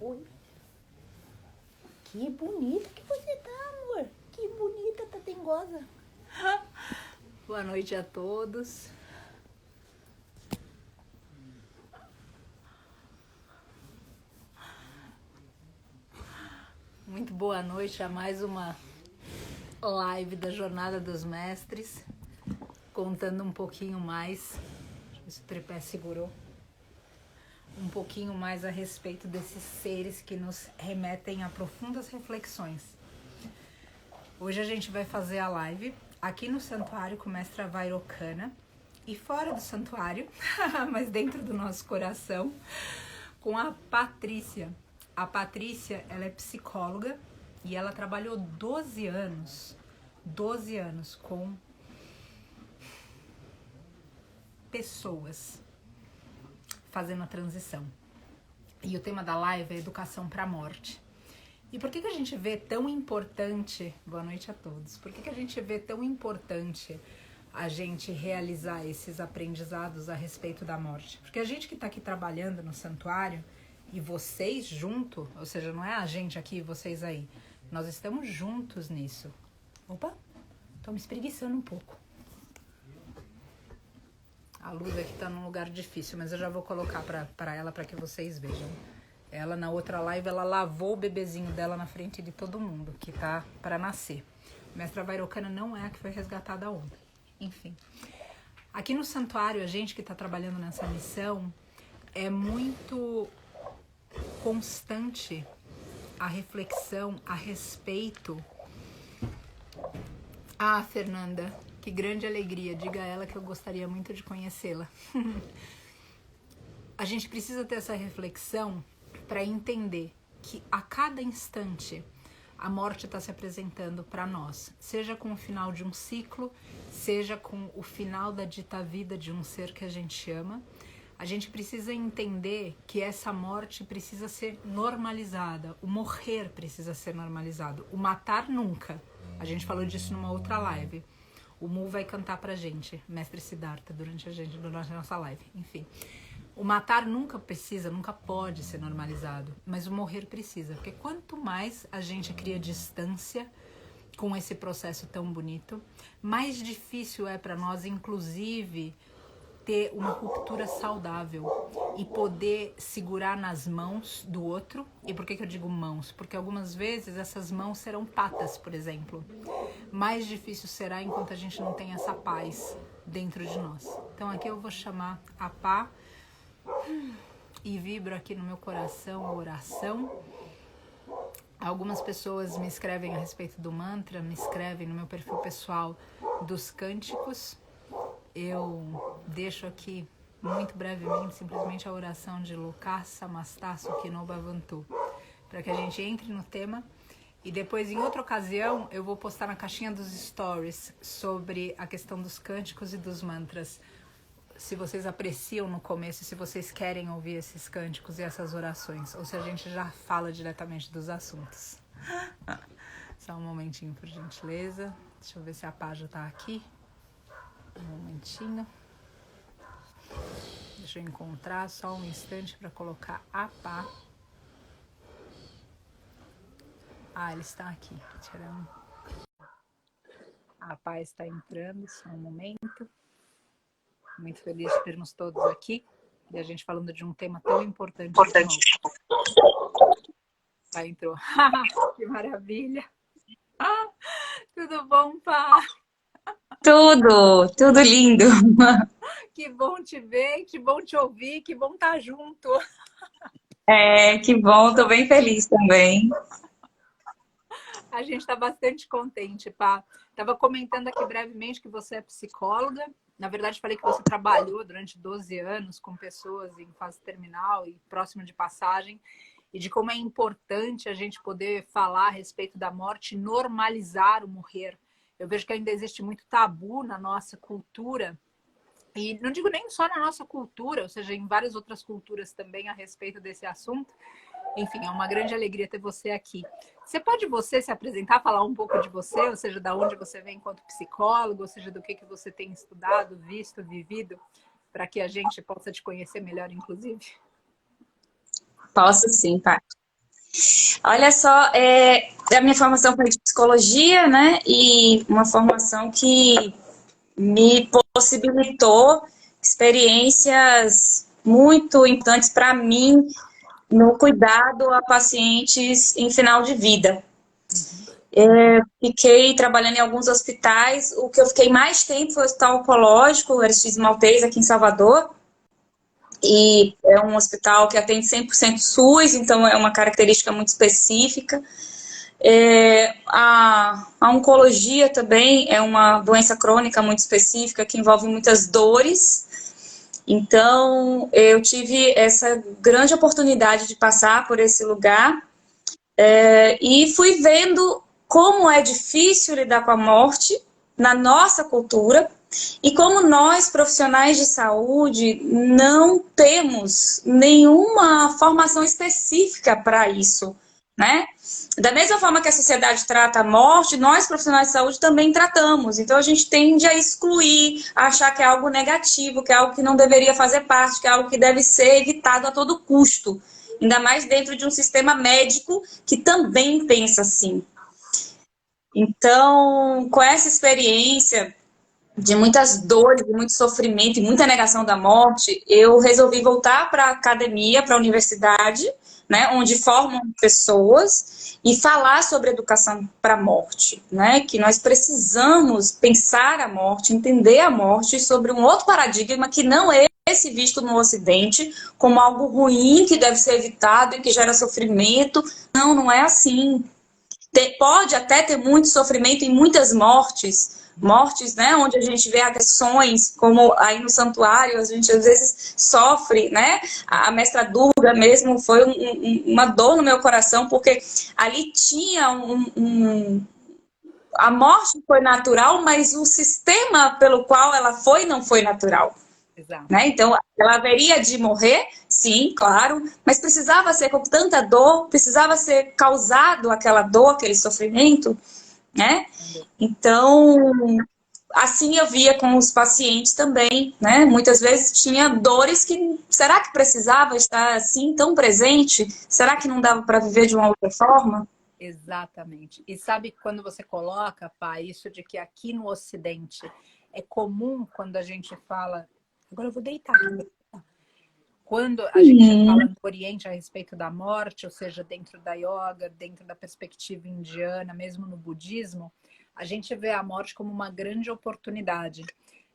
Oi. Que bonita que você tá, amor. Que bonita, tá dengosa. Boa noite a todos. Muito boa noite a mais uma live da Jornada dos Mestres, contando um pouquinho mais, deixa eu ver se o tripé segurou, um pouquinho mais a respeito desses seres que nos remetem a profundas reflexões. Hoje a gente vai fazer a live aqui no santuário com Mestra Vairocana e fora do santuário, mas dentro do nosso coração, com a Patrícia. A Patrícia, ela é psicóloga e ela trabalhou 12 anos com pessoas fazendo a transição. E o tema da live é educação para a morte. E por que a gente vê tão importante, boa noite a todos, por que a gente vê tão importante a gente realizar esses aprendizados a respeito da morte? Porque a gente que está aqui trabalhando no santuário, e vocês junto, ou seja, não é a gente aqui e vocês aí, nós estamos juntos nisso. Opa, tô me espreguiçando um pouco. A luz aqui tá num lugar difícil, mas eu já vou colocar para ela para que vocês vejam. Ela, na outra live, ela lavou o bebezinho dela na frente de todo mundo, que tá para nascer. Mestra Vairocana não é a que foi resgatada ontem. Enfim. Aqui no santuário, a gente que tá trabalhando nessa missão, é muito constante a reflexão a respeito. Ah, Fernanda, que grande alegria. Diga a ela que eu gostaria muito de conhecê-la. A gente precisa ter essa reflexão para entender que a cada instante a morte está se apresentando para nós, seja com o final de um ciclo, seja com o final da dita vida de um ser que a gente ama. A gente precisa entender que essa morte precisa ser normalizada, o morrer precisa ser normalizado, o matar nunca. A gente falou disso numa outra live. O Mu vai cantar pra gente, Mestre Siddhartha, durante a nossa live. Enfim, o matar nunca precisa, nunca pode ser normalizado, mas o morrer precisa, porque quanto mais a gente cria distância com esse processo tão bonito, mais difícil é para nós, inclusive, ter uma ruptura saudável e poder segurar nas mãos do outro. E por que eu digo mãos? Porque algumas vezes essas mãos serão patas, por exemplo. Mais difícil será enquanto a gente não tem essa paz dentro de nós. Então aqui eu vou chamar a Pá e vibro aqui no meu coração a oração. Algumas pessoas me escrevem a respeito do mantra, me escrevem no meu perfil pessoal dos cânticos. Eu deixo aqui muito brevemente simplesmente a oração de Lokar Samasta Sukhino Bhavantu, para que a gente entre no tema. E depois, em outra ocasião, eu vou postar na caixinha dos stories sobre a questão dos cânticos e dos mantras. Se vocês apreciam no começo, se vocês querem ouvir esses cânticos e essas orações, ou se a gente já fala diretamente dos assuntos. Só um momentinho, por gentileza. Deixa eu ver se a Pá já tá aqui. Um momentinho. Deixa eu encontrar só um instante para colocar a Pá. Ah, ele está aqui. Tcharam. A Pá está entrando, só um momento. Muito feliz de termos todos aqui. E a gente falando de um tema tão importante. Pá entrou. Que maravilha. Tudo bom, Pá? Tudo lindo. Que bom te ver, que bom te ouvir, que bom estar junto. Que bom, tô bem feliz também. A gente está bastante contente, Pá. Estava comentando aqui brevemente que você é psicóloga. Na verdade, falei que você trabalhou durante 12 anos com pessoas em fase terminal e próximo de passagem, e de como é importante a gente poder falar a respeito da morte, normalizar o morrer. Eu vejo que ainda existe muito tabu na nossa cultura, e não digo nem só na nossa cultura, ou seja, em várias outras culturas também a respeito desse assunto. Enfim, é uma grande alegria ter você aqui. Você se apresentar, falar um pouco de você, ou seja, da onde você vem enquanto psicólogo, ou seja, do que você tem estudado, visto, vivido, para que a gente possa te conhecer melhor, inclusive? Posso sim, Paty. Olha só, a minha formação foi de psicologia, né? E uma formação que me possibilitou experiências muito importantes para mim no cuidado a pacientes em final de vida. Uhum. Fiquei trabalhando em alguns hospitais. O que eu fiquei mais tempo foi o Hospital Oncológico, o Aristides Maltês, aqui em Salvador. E é um hospital que atende 100% SUS, então é uma característica muito específica. A oncologia também é uma doença crônica muito específica que envolve muitas dores. Então, eu tive essa grande oportunidade de passar por esse lugar e fui vendo como é difícil lidar com a morte na nossa cultura e como nós, profissionais de saúde, não temos nenhuma formação específica para isso, né? Da mesma forma que a sociedade trata a morte, nós, profissionais de saúde, também tratamos. Então, a gente tende a excluir, a achar que é algo negativo, que é algo que não deveria fazer parte, que é algo que deve ser evitado a todo custo. Ainda mais dentro de um sistema médico que também pensa assim. Então, com essa experiência de muitas dores, de muito sofrimento e muita negação da morte, eu resolvi voltar para a academia, para a universidade, né, onde formam pessoas, e falar sobre educação para a morte, né, que nós precisamos pensar a morte, entender a morte sobre um outro paradigma que não é esse visto no Ocidente como algo ruim que deve ser evitado e que gera sofrimento. Não, não é assim. Pode até ter muito sofrimento e muitas mortes, né, onde a gente vê agressões, como aí no santuário, a gente às vezes sofre, né, a mestra Durga mesmo foi uma dor no meu coração, porque ali tinha a morte foi natural, mas o sistema pelo qual ela foi não foi natural. Exato. Né? Então, ela haveria de morrer, sim, claro, mas precisava ser com tanta dor, precisava ser causado aquela dor, aquele sofrimento, né? Então, assim eu via com os pacientes também, né? Muitas vezes tinha dores que, será que precisava estar assim, tão presente? Será que não dava para viver de uma outra forma? Exatamente. E sabe quando você coloca, pá, isso de que aqui no Ocidente é comum quando a gente fala. Agora eu vou deitar. Quando a gente fala no Oriente a respeito da morte, ou seja, dentro da yoga, dentro da perspectiva indiana, mesmo no budismo, a gente vê a morte como uma grande oportunidade.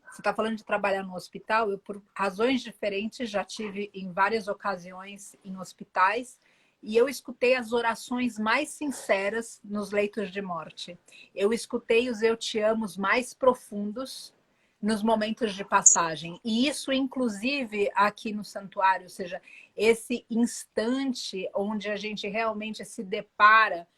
Você está falando de trabalhar no hospital, eu, por razões diferentes, já tive em várias ocasiões em hospitais e eu escutei as orações mais sinceras nos leitos de morte. Eu escutei os eu te amos mais profundos nos momentos de passagem. E isso, inclusive, aqui no santuário, ou seja, esse instante onde a gente realmente se depara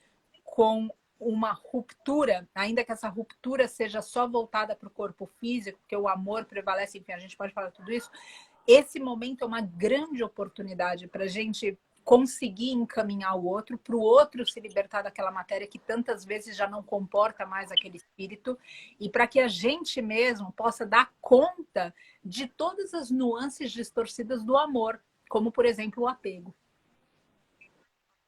com uma ruptura, ainda que essa ruptura seja só voltada para o corpo físico, porque o amor prevalece, enfim, a gente pode falar tudo isso. Esse momento é uma grande oportunidade para a gente conseguir encaminhar o outro, para o outro se libertar daquela matéria que tantas vezes já não comporta mais aquele espírito, e para que a gente mesmo possa dar conta de todas as nuances distorcidas do amor, como, por exemplo, o apego.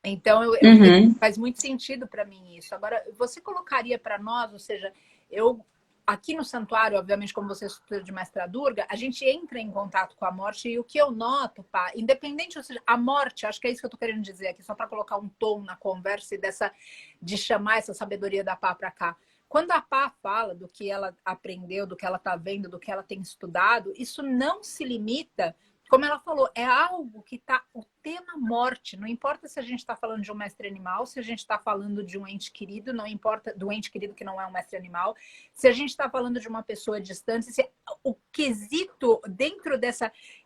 Então, Uhum. faz muito sentido para mim isso. Agora, você colocaria para nós, ou seja, eu aqui no santuário, obviamente, como você estuda de Mestra Durga, a gente entra em contato com a morte e o que eu noto, pá, independente, ou seja, a morte, acho que é isso que eu estou querendo dizer aqui, só para colocar um tom na conversa e de chamar essa sabedoria da Pá para cá. Quando a Pá fala do que ela aprendeu, do que ela está vendo, do que ela tem estudado, isso não se limita, como ela falou, é algo que está o tema morte. Não importa se a gente está falando de um mestre animal, se a gente está falando de um ente querido, não importa do ente querido que não é um mestre animal, se a gente está falando de uma pessoa distante, se o quesito dentro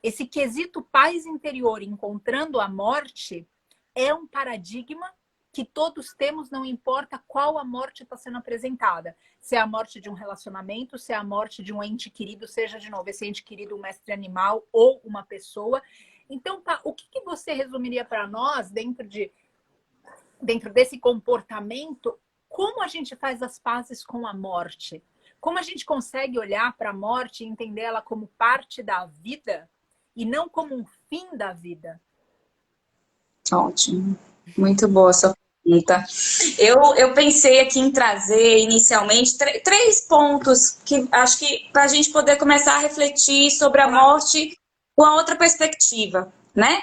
esse quesito paz interior encontrando a morte é um paradigma que todos temos, não importa qual a morte está sendo apresentada. Se é a morte de um relacionamento, se é a morte de um ente querido, seja, de novo, esse ente querido um mestre animal ou uma pessoa. Então, tá, o que você resumiria para nós dentro desse comportamento? Como a gente faz as pazes com a morte? Como a gente consegue olhar para a morte e entender ela como parte da vida e não como um fim da vida? Ótimo. Muito boa a sua pergunta. Eu pensei aqui em trazer inicialmente três pontos que acho que para a gente poder começar a refletir sobre a morte com a outra perspectiva, né?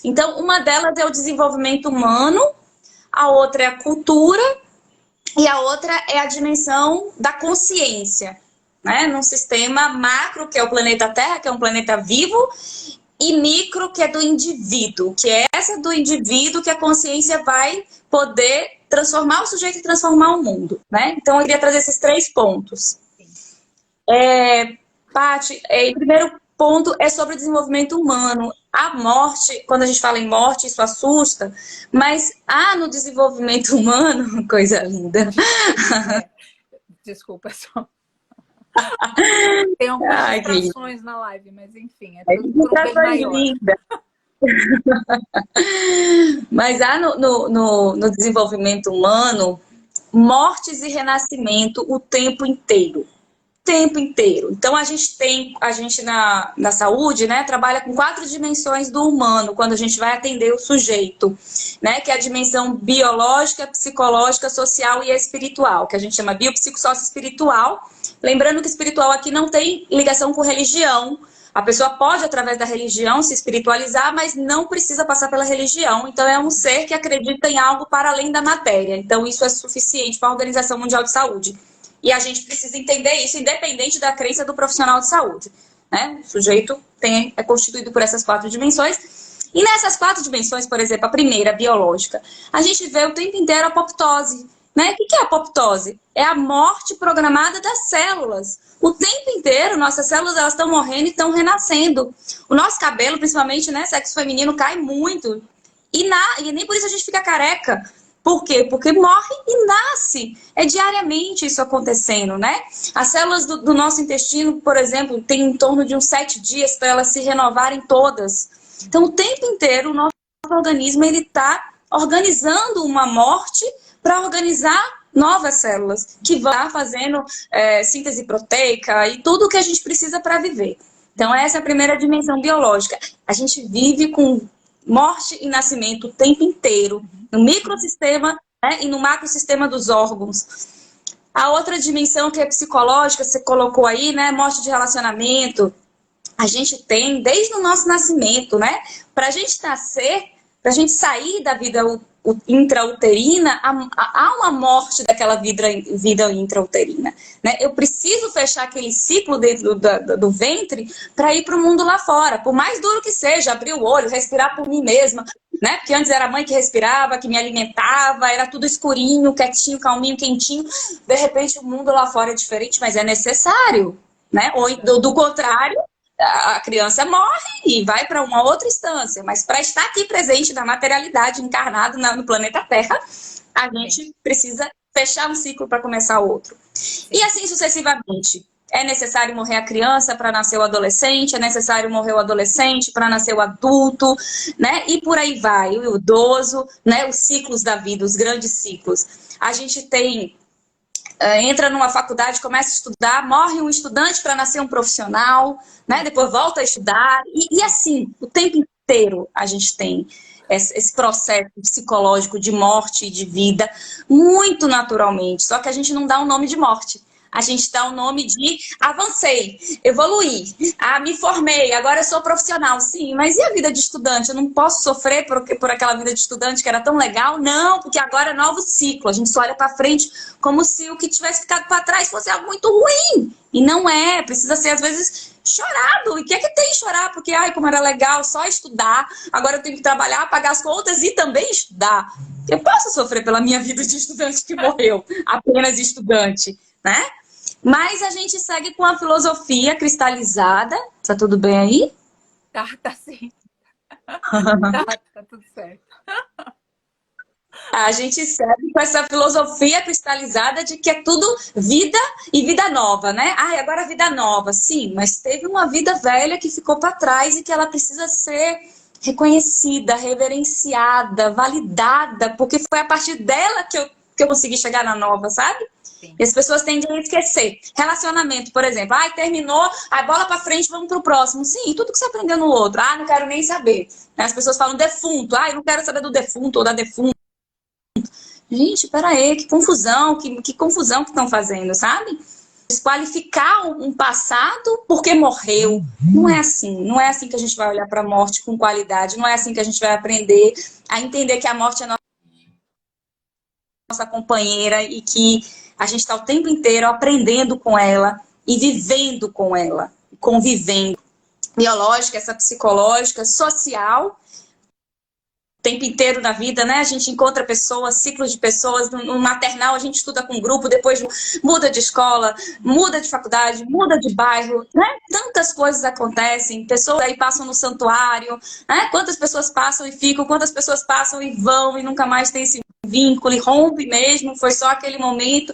Então, uma delas é o desenvolvimento humano, a outra é a cultura e a outra é a dimensão da consciência, né? Num sistema macro, que é o planeta Terra, que é um planeta vivo, e micro, que é do indivíduo, que é essa do indivíduo que a consciência vai poder transformar o sujeito e transformar o mundo, né? Então, eu queria trazer esses três pontos. Paty, o primeiro ponto é sobre o desenvolvimento humano. A morte, quando a gente fala em morte, isso assusta, mas há no desenvolvimento humano, coisa linda. Desculpa, só. Tem algumas distrações na live, mas enfim, é tudo por um bem maior. Linda. Mas há no desenvolvimento humano mortes e renascimento o tempo inteiro. Tempo inteiro. Então a gente na saúde, né, trabalha com 4 dimensões do humano quando a gente vai atender o sujeito, né, que é a dimensão biológica, psicológica, social e espiritual, que a gente chama biopsicossócio-espiritual. Lembrando que espiritual aqui não tem ligação com religião. A pessoa pode, através da religião, se espiritualizar, mas não precisa passar pela religião. Então, é um ser que acredita em algo para além da matéria. Então, isso é suficiente para a Organização Mundial de Saúde. E a gente precisa entender isso, independente da crença do profissional de saúde, né? O sujeito é constituído por essas 4 dimensões. E nessas 4 dimensões, por exemplo, a primeira, a biológica, a gente vê o tempo inteiro a apoptose. Né? O que é a apoptose? É a morte programada das células. O tempo inteiro, nossas células elas estão morrendo e estão renascendo. O nosso cabelo, principalmente, né, sexo feminino, cai muito. E nem por isso a gente fica careca. Por quê? Porque morre e nasce. É diariamente isso acontecendo, né? As células do nosso intestino, por exemplo, tem em torno de uns 7 dias para elas se renovarem todas. Então, o tempo inteiro, o nosso organismo está organizando uma morte para organizar novas células, que vão fazendo síntese proteica e tudo o que a gente precisa para viver. Então, essa é a primeira dimensão biológica. A gente vive com morte e nascimento o tempo inteiro, no microsistema, né, e no macrosistema dos órgãos. A outra dimensão que é psicológica, você colocou aí, né, morte de relacionamento, a gente tem desde o nosso nascimento, né? Para a gente nascer, para a gente sair da vida intrauterina, há uma morte daquela vida intrauterina, né? Eu preciso fechar aquele ciclo dentro do ventre para ir para o mundo lá fora, por mais duro que seja, abrir o olho, respirar por mim mesma, né? Porque antes era a mãe que respirava, que me alimentava, era tudo escurinho, quietinho, calminho, quentinho. De repente o mundo lá fora é diferente, mas é necessário, né? Ou do contrário, a criança morre e vai para uma outra instância. Mas para estar aqui presente na materialidade, encarnado no planeta Terra, a gente precisa fechar um ciclo para começar outro. E assim sucessivamente. É necessário morrer a criança para nascer o adolescente, é necessário morrer o adolescente para nascer o adulto, né? E por aí vai, o idoso, né? Os ciclos da vida, os grandes ciclos. A gente tem... entra numa faculdade, começa a estudar, morre um estudante para nascer um profissional, né? Depois volta a estudar, e assim, o tempo inteiro a gente tem esse processo psicológico de morte e de vida, muito naturalmente, só que a gente não dá um nome de morte. A gente dá o nome de avancei, evoluí, me formei, agora eu sou profissional. Sim, mas e a vida de estudante? Eu não posso sofrer por aquela vida de estudante que era tão legal? Não, porque agora é novo ciclo. A gente só olha para frente como se o que tivesse ficado para trás fosse algo muito ruim. E não é, precisa ser às vezes chorado. E o que é que tem chorar? Porque, ai, como era legal só estudar, agora eu tenho que trabalhar, pagar as contas e também estudar. Eu posso sofrer pela minha vida de estudante que morreu, apenas estudante, né? Mas a gente segue com a filosofia cristalizada. Tá tudo bem aí? Tá sim. Tá tudo certo. A gente segue com essa filosofia cristalizada de que é tudo vida e vida nova, né? Agora vida nova. Sim, mas teve uma vida velha que ficou para trás e que ela precisa ser reconhecida, reverenciada, validada, porque foi a partir dela que eu porque eu consegui chegar na nova, sabe? Sim. E as pessoas tendem a esquecer. Relacionamento, por exemplo. Ai, terminou, aí bola pra frente, vamos pro próximo. Sim, tudo que você aprendeu no outro. Ah, não quero nem saber. As pessoas falam defunto. Ai, não quero saber do defunto ou da defunta. Gente, peraí, que confusão, que confusão que estão fazendo, sabe? Desqualificar um passado porque morreu. Não é assim. Não é assim que a gente vai olhar para a morte com qualidade. Não é assim que a gente vai aprender a entender que a morte é nossa companheira e que a gente está o tempo inteiro aprendendo com ela e vivendo com ela, convivendo. Biológica, essa psicológica, social, o tempo inteiro na vida, né? A gente encontra pessoas, ciclos de pessoas. No maternal a gente estuda com grupo, depois muda de escola, muda de faculdade, muda de bairro, né? Tantas coisas acontecem, pessoas aí passam no santuário, né? Quantas pessoas passam e ficam, quantas pessoas passam e vão e nunca mais tem esse vínculo e rompe mesmo, foi só aquele momento.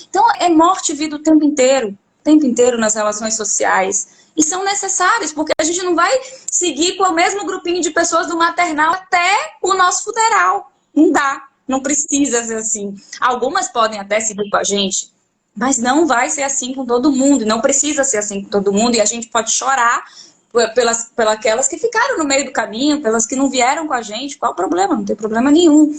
Então é morte e vida o tempo inteiro nas relações sociais. E são necessários, porque a gente não vai seguir com o mesmo grupinho de pessoas do maternal até o nosso funeral. Não dá, não precisa ser assim. Algumas podem até seguir com a gente, mas não vai ser assim com todo mundo. Não precisa ser assim com todo mundo. E a gente pode chorar pelas aquelas que ficaram no meio do caminho, pelas que não vieram com a gente. Qual o problema? Não tem problema nenhum.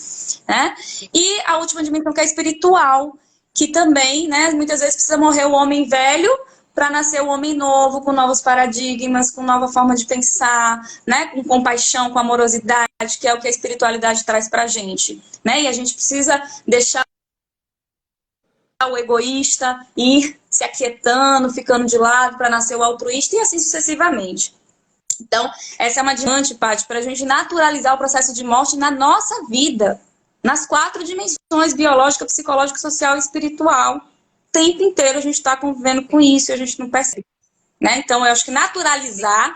Né? E a última dimensão, que é espiritual, que também, né, muitas vezes precisa morrer o homem velho para nascer o homem novo, com novos paradigmas, com nova forma de pensar, né? Com compaixão, com amorosidade, que é o que a espiritualidade traz para a gente. Né? E a gente precisa deixar o egoísta ir se aquietando, ficando de lado para nascer o altruísta e assim sucessivamente. Então, essa é uma diante, Paty, para a gente naturalizar o processo de morte na nossa vida, nas 4 dimensões, biológica, psicológica, social e espiritual. O tempo inteiro a gente está convivendo com isso e a gente não percebe. Né? Então, eu acho que naturalizar,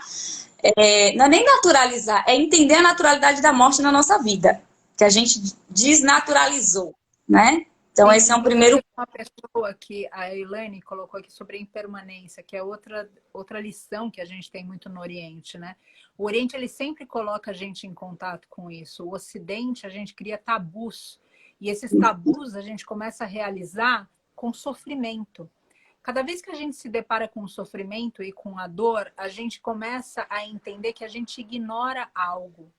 não é nem naturalizar, é entender a naturalidade da morte na nossa vida, que a gente desnaturalizou, né? Então, esse é um primeiro... Uma pessoa que a Elaine colocou aqui sobre a impermanência, que é outra lição que a gente tem muito no Oriente, né? O Oriente, ele sempre coloca a gente em contato com isso. O Ocidente, a gente cria tabus. E esses tabus a gente começa a realizar com sofrimento. Cada vez que a gente se depara com o sofrimento e com a dor, a gente começa a entender que a gente ignora algo.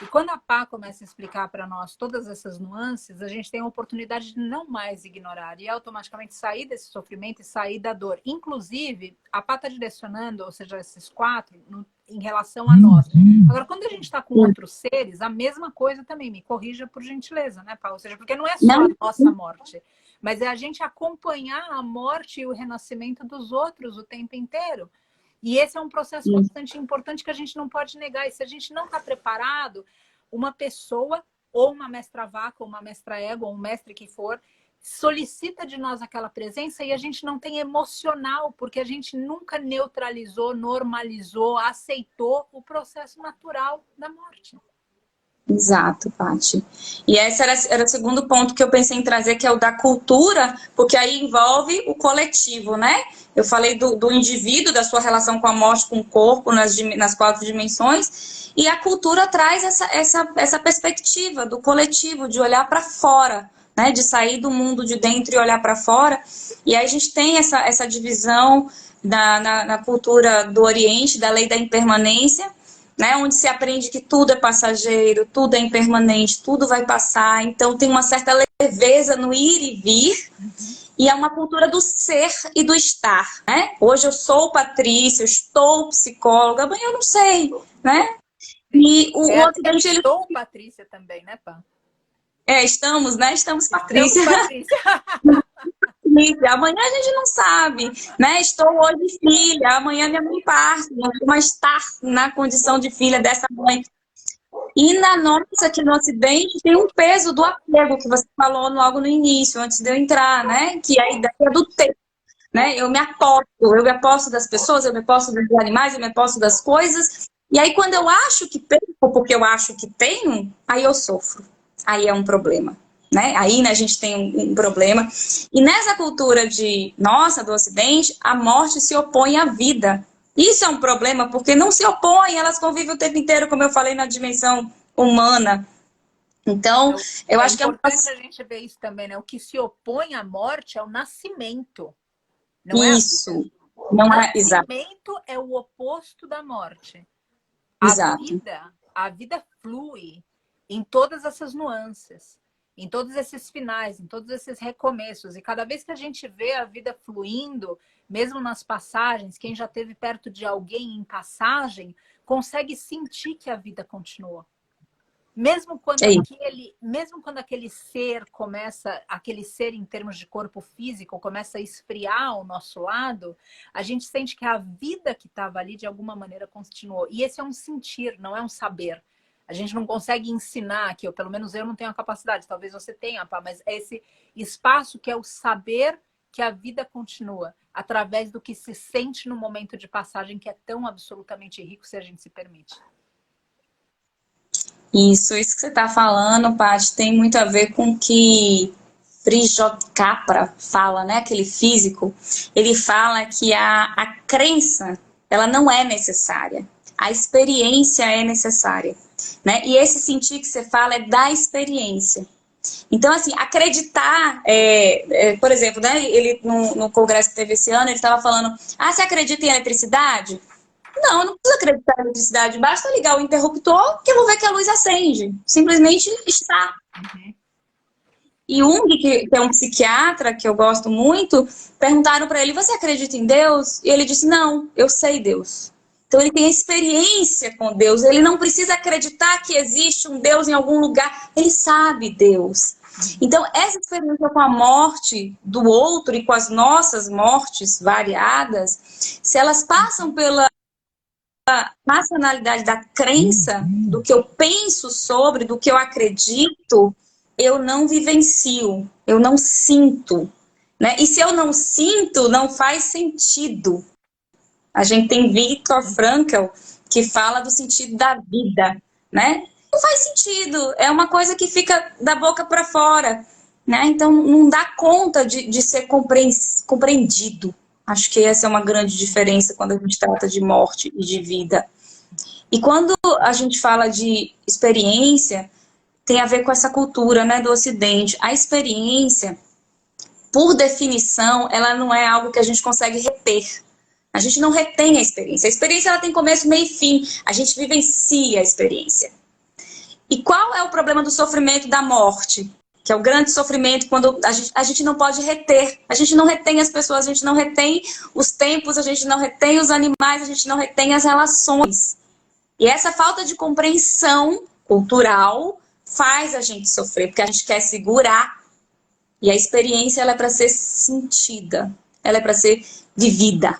E quando a Pá começa a explicar para nós todas essas nuances, a gente tem a oportunidade de não mais ignorar e automaticamente sair desse sofrimento e sair da dor. Inclusive, a Pá está direcionando, ou seja, esses 4, em relação a nós. Agora, quando a gente está com outros seres, a mesma coisa também. Me corrija por gentileza, né, Pá? Ou seja, porque não é só a nossa morte, mas é a gente acompanhar a morte e o renascimento dos outros o tempo inteiro. E esse é um processo bastante importante que a gente não pode negar. E se a gente não está preparado, uma pessoa, ou uma mestra-vaca, ou uma mestra-ego, ou um mestre que for, solicita de nós aquela presença e a gente não tem emocional, porque a gente nunca neutralizou, normalizou, aceitou o processo natural da morte. Exato, Paty. E esse era o segundo ponto que eu pensei em trazer, que é o da cultura, porque aí envolve o coletivo, né? Eu falei do indivíduo, da sua relação com a morte, com o corpo, nas 4 dimensões, e a cultura traz essa perspectiva do coletivo, de olhar para fora, né? De sair do mundo de dentro e olhar para fora. E aí a gente tem essa divisão na cultura do Oriente, da lei da impermanência, né, onde se aprende que tudo é passageiro, tudo é impermanente, tudo vai passar. Então tem uma certa leveza no ir e vir. E é uma cultura do ser e do estar. Né? Hoje eu sou Patrícia, eu estou psicóloga, amanhã eu não sei. Né? E o Ocidente... Eu estou Patrícia também, né, Pá? Estamos, né? Estamos Patrícia. Estamos Patrícia. Amanhã a gente não sabe, né? Estou hoje filha, amanhã minha mãe parte, mas estar na condição de filha dessa mãe. E na nossa, aqui no Ocidente, tem um peso do apego que você falou logo no início, antes de eu entrar, né? Que é a ideia do ter, né? Eu me aposto das pessoas, eu me aposto dos animais, eu me aposto das coisas. E aí quando eu acho que perco, porque eu acho que tenho, aí eu sofro. Aí é um problema. Né? Aí, né, a gente tem um problema. E nessa cultura do Ocidente, a morte se opõe à vida. Isso é um problema, porque não se opõe, elas convivem o tempo inteiro, como eu falei, na dimensão humana. Então, eu É acho que é um importante a gente ver isso também, né? O que se opõe à morte é o nascimento, não é a vida. isso. O Não é exato, nascimento é o oposto da morte. exato. A vida flui em todas essas nuances, em todos esses finais, em todos esses recomeços. E cada vez que a gente vê a vida fluindo, mesmo nas passagens, quem já esteve perto de alguém em passagem, consegue sentir que a vida continuou. É isso. Mesmo quando aquele ser começa, aquele ser em termos de corpo físico, começa a esfriar ao nosso lado, a gente sente que a vida que estava ali de alguma maneira continuou. E esse é um sentir, não é um saber. A gente não consegue ensinar, que eu, pelo menos eu não tenho a capacidade, talvez você tenha, pá, mas é esse espaço que é o saber que a vida continua, através do que se sente no momento de passagem, que é tão absolutamente rico se a gente se permite. Isso que você está falando, Paty, tem muito a ver com o que Frijot Capra fala, né? Aquele físico. Ele fala que a crença, ela não é necessária. A experiência é necessária, né? E esse sentir que você fala é da experiência. Então, assim, acreditar, por exemplo, né? Ele no congresso que teve esse ano, ele estava falando: ah, você acredita em eletricidade? Não, eu não preciso acreditar na eletricidade. Basta ligar o interruptor que eu vou ver que a luz acende. Simplesmente está. Uhum. E Jung, que é um psiquiatra que eu gosto muito, perguntaram para ele: você acredita em Deus? E ele disse: não, eu sei Deus. Então ele tem experiência com Deus. Ele não precisa acreditar que existe um Deus em algum lugar. Ele sabe Deus. Então, essa experiência com a morte do outro e com as nossas mortes variadas, se elas passam pela racionalidade da crença, do que eu penso sobre, do que eu acredito, eu não vivencio, eu não sinto. Né? E se eu não sinto, não faz sentido. A gente tem Viktor Frankl, que fala do sentido da vida. Né? Não faz sentido, é uma coisa que fica da boca para fora. Né? Então, não dá conta de ser compreendido. Acho que essa é uma grande diferença quando a gente trata de morte e de vida. E quando a gente fala de experiência, tem a ver com essa cultura, né, do Ocidente. A experiência, por definição, ela não é algo que a gente consegue reter. A gente não retém a experiência. A experiência ela tem começo, meio e fim. A gente vivencia a experiência. E qual é o problema do sofrimento da morte? Que é o grande sofrimento quando a gente não pode reter. A gente não retém as pessoas, a gente não retém os tempos, a gente não retém os animais, a gente não retém as relações. E essa falta de compreensão cultural faz a gente sofrer, porque a gente quer segurar. E a experiência ela é para ser sentida, ela é para ser vivida,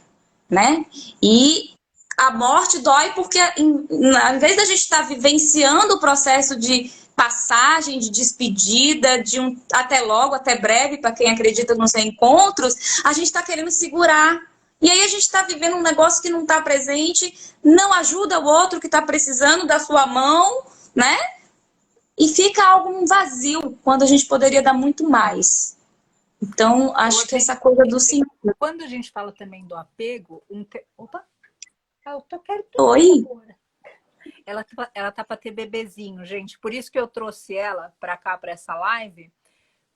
né? E a morte dói porque, ao invés da gente estar vivenciando o processo de passagem, de despedida, de um até logo, até breve, para quem acredita nos reencontros, a gente está querendo segurar. E aí a gente está vivendo um negócio que não está presente, não ajuda o outro que está precisando da sua mão, né? E fica algo vazio, quando a gente poderia dar muito mais. Então, acho que essa coisa do sentido. Quando a gente fala também do apego, opa, eu tô querendo Oi? agora. Ela tá para ter bebezinho, gente. Por isso que eu trouxe ela para cá, para essa live,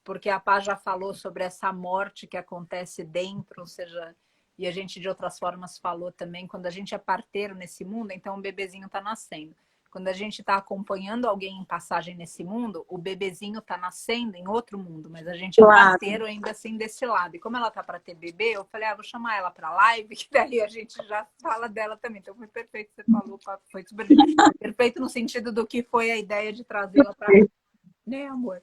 porque a Pá já falou sobre essa morte que acontece dentro, ou seja, e a gente de outras formas falou também, quando a gente é parteiro nesse mundo, então o bebezinho tá nascendo. Quando a gente está acompanhando alguém em passagem nesse mundo, o bebezinho está nascendo em outro mundo, mas a gente é parteiro ainda assim desse lado. E como ela tá para ter bebê, eu falei, vou chamar ela para live, que daí a gente já fala dela também. Então foi perfeito que você falou, foi super perfeito no sentido do que foi a ideia de trazê-la para, né, amor?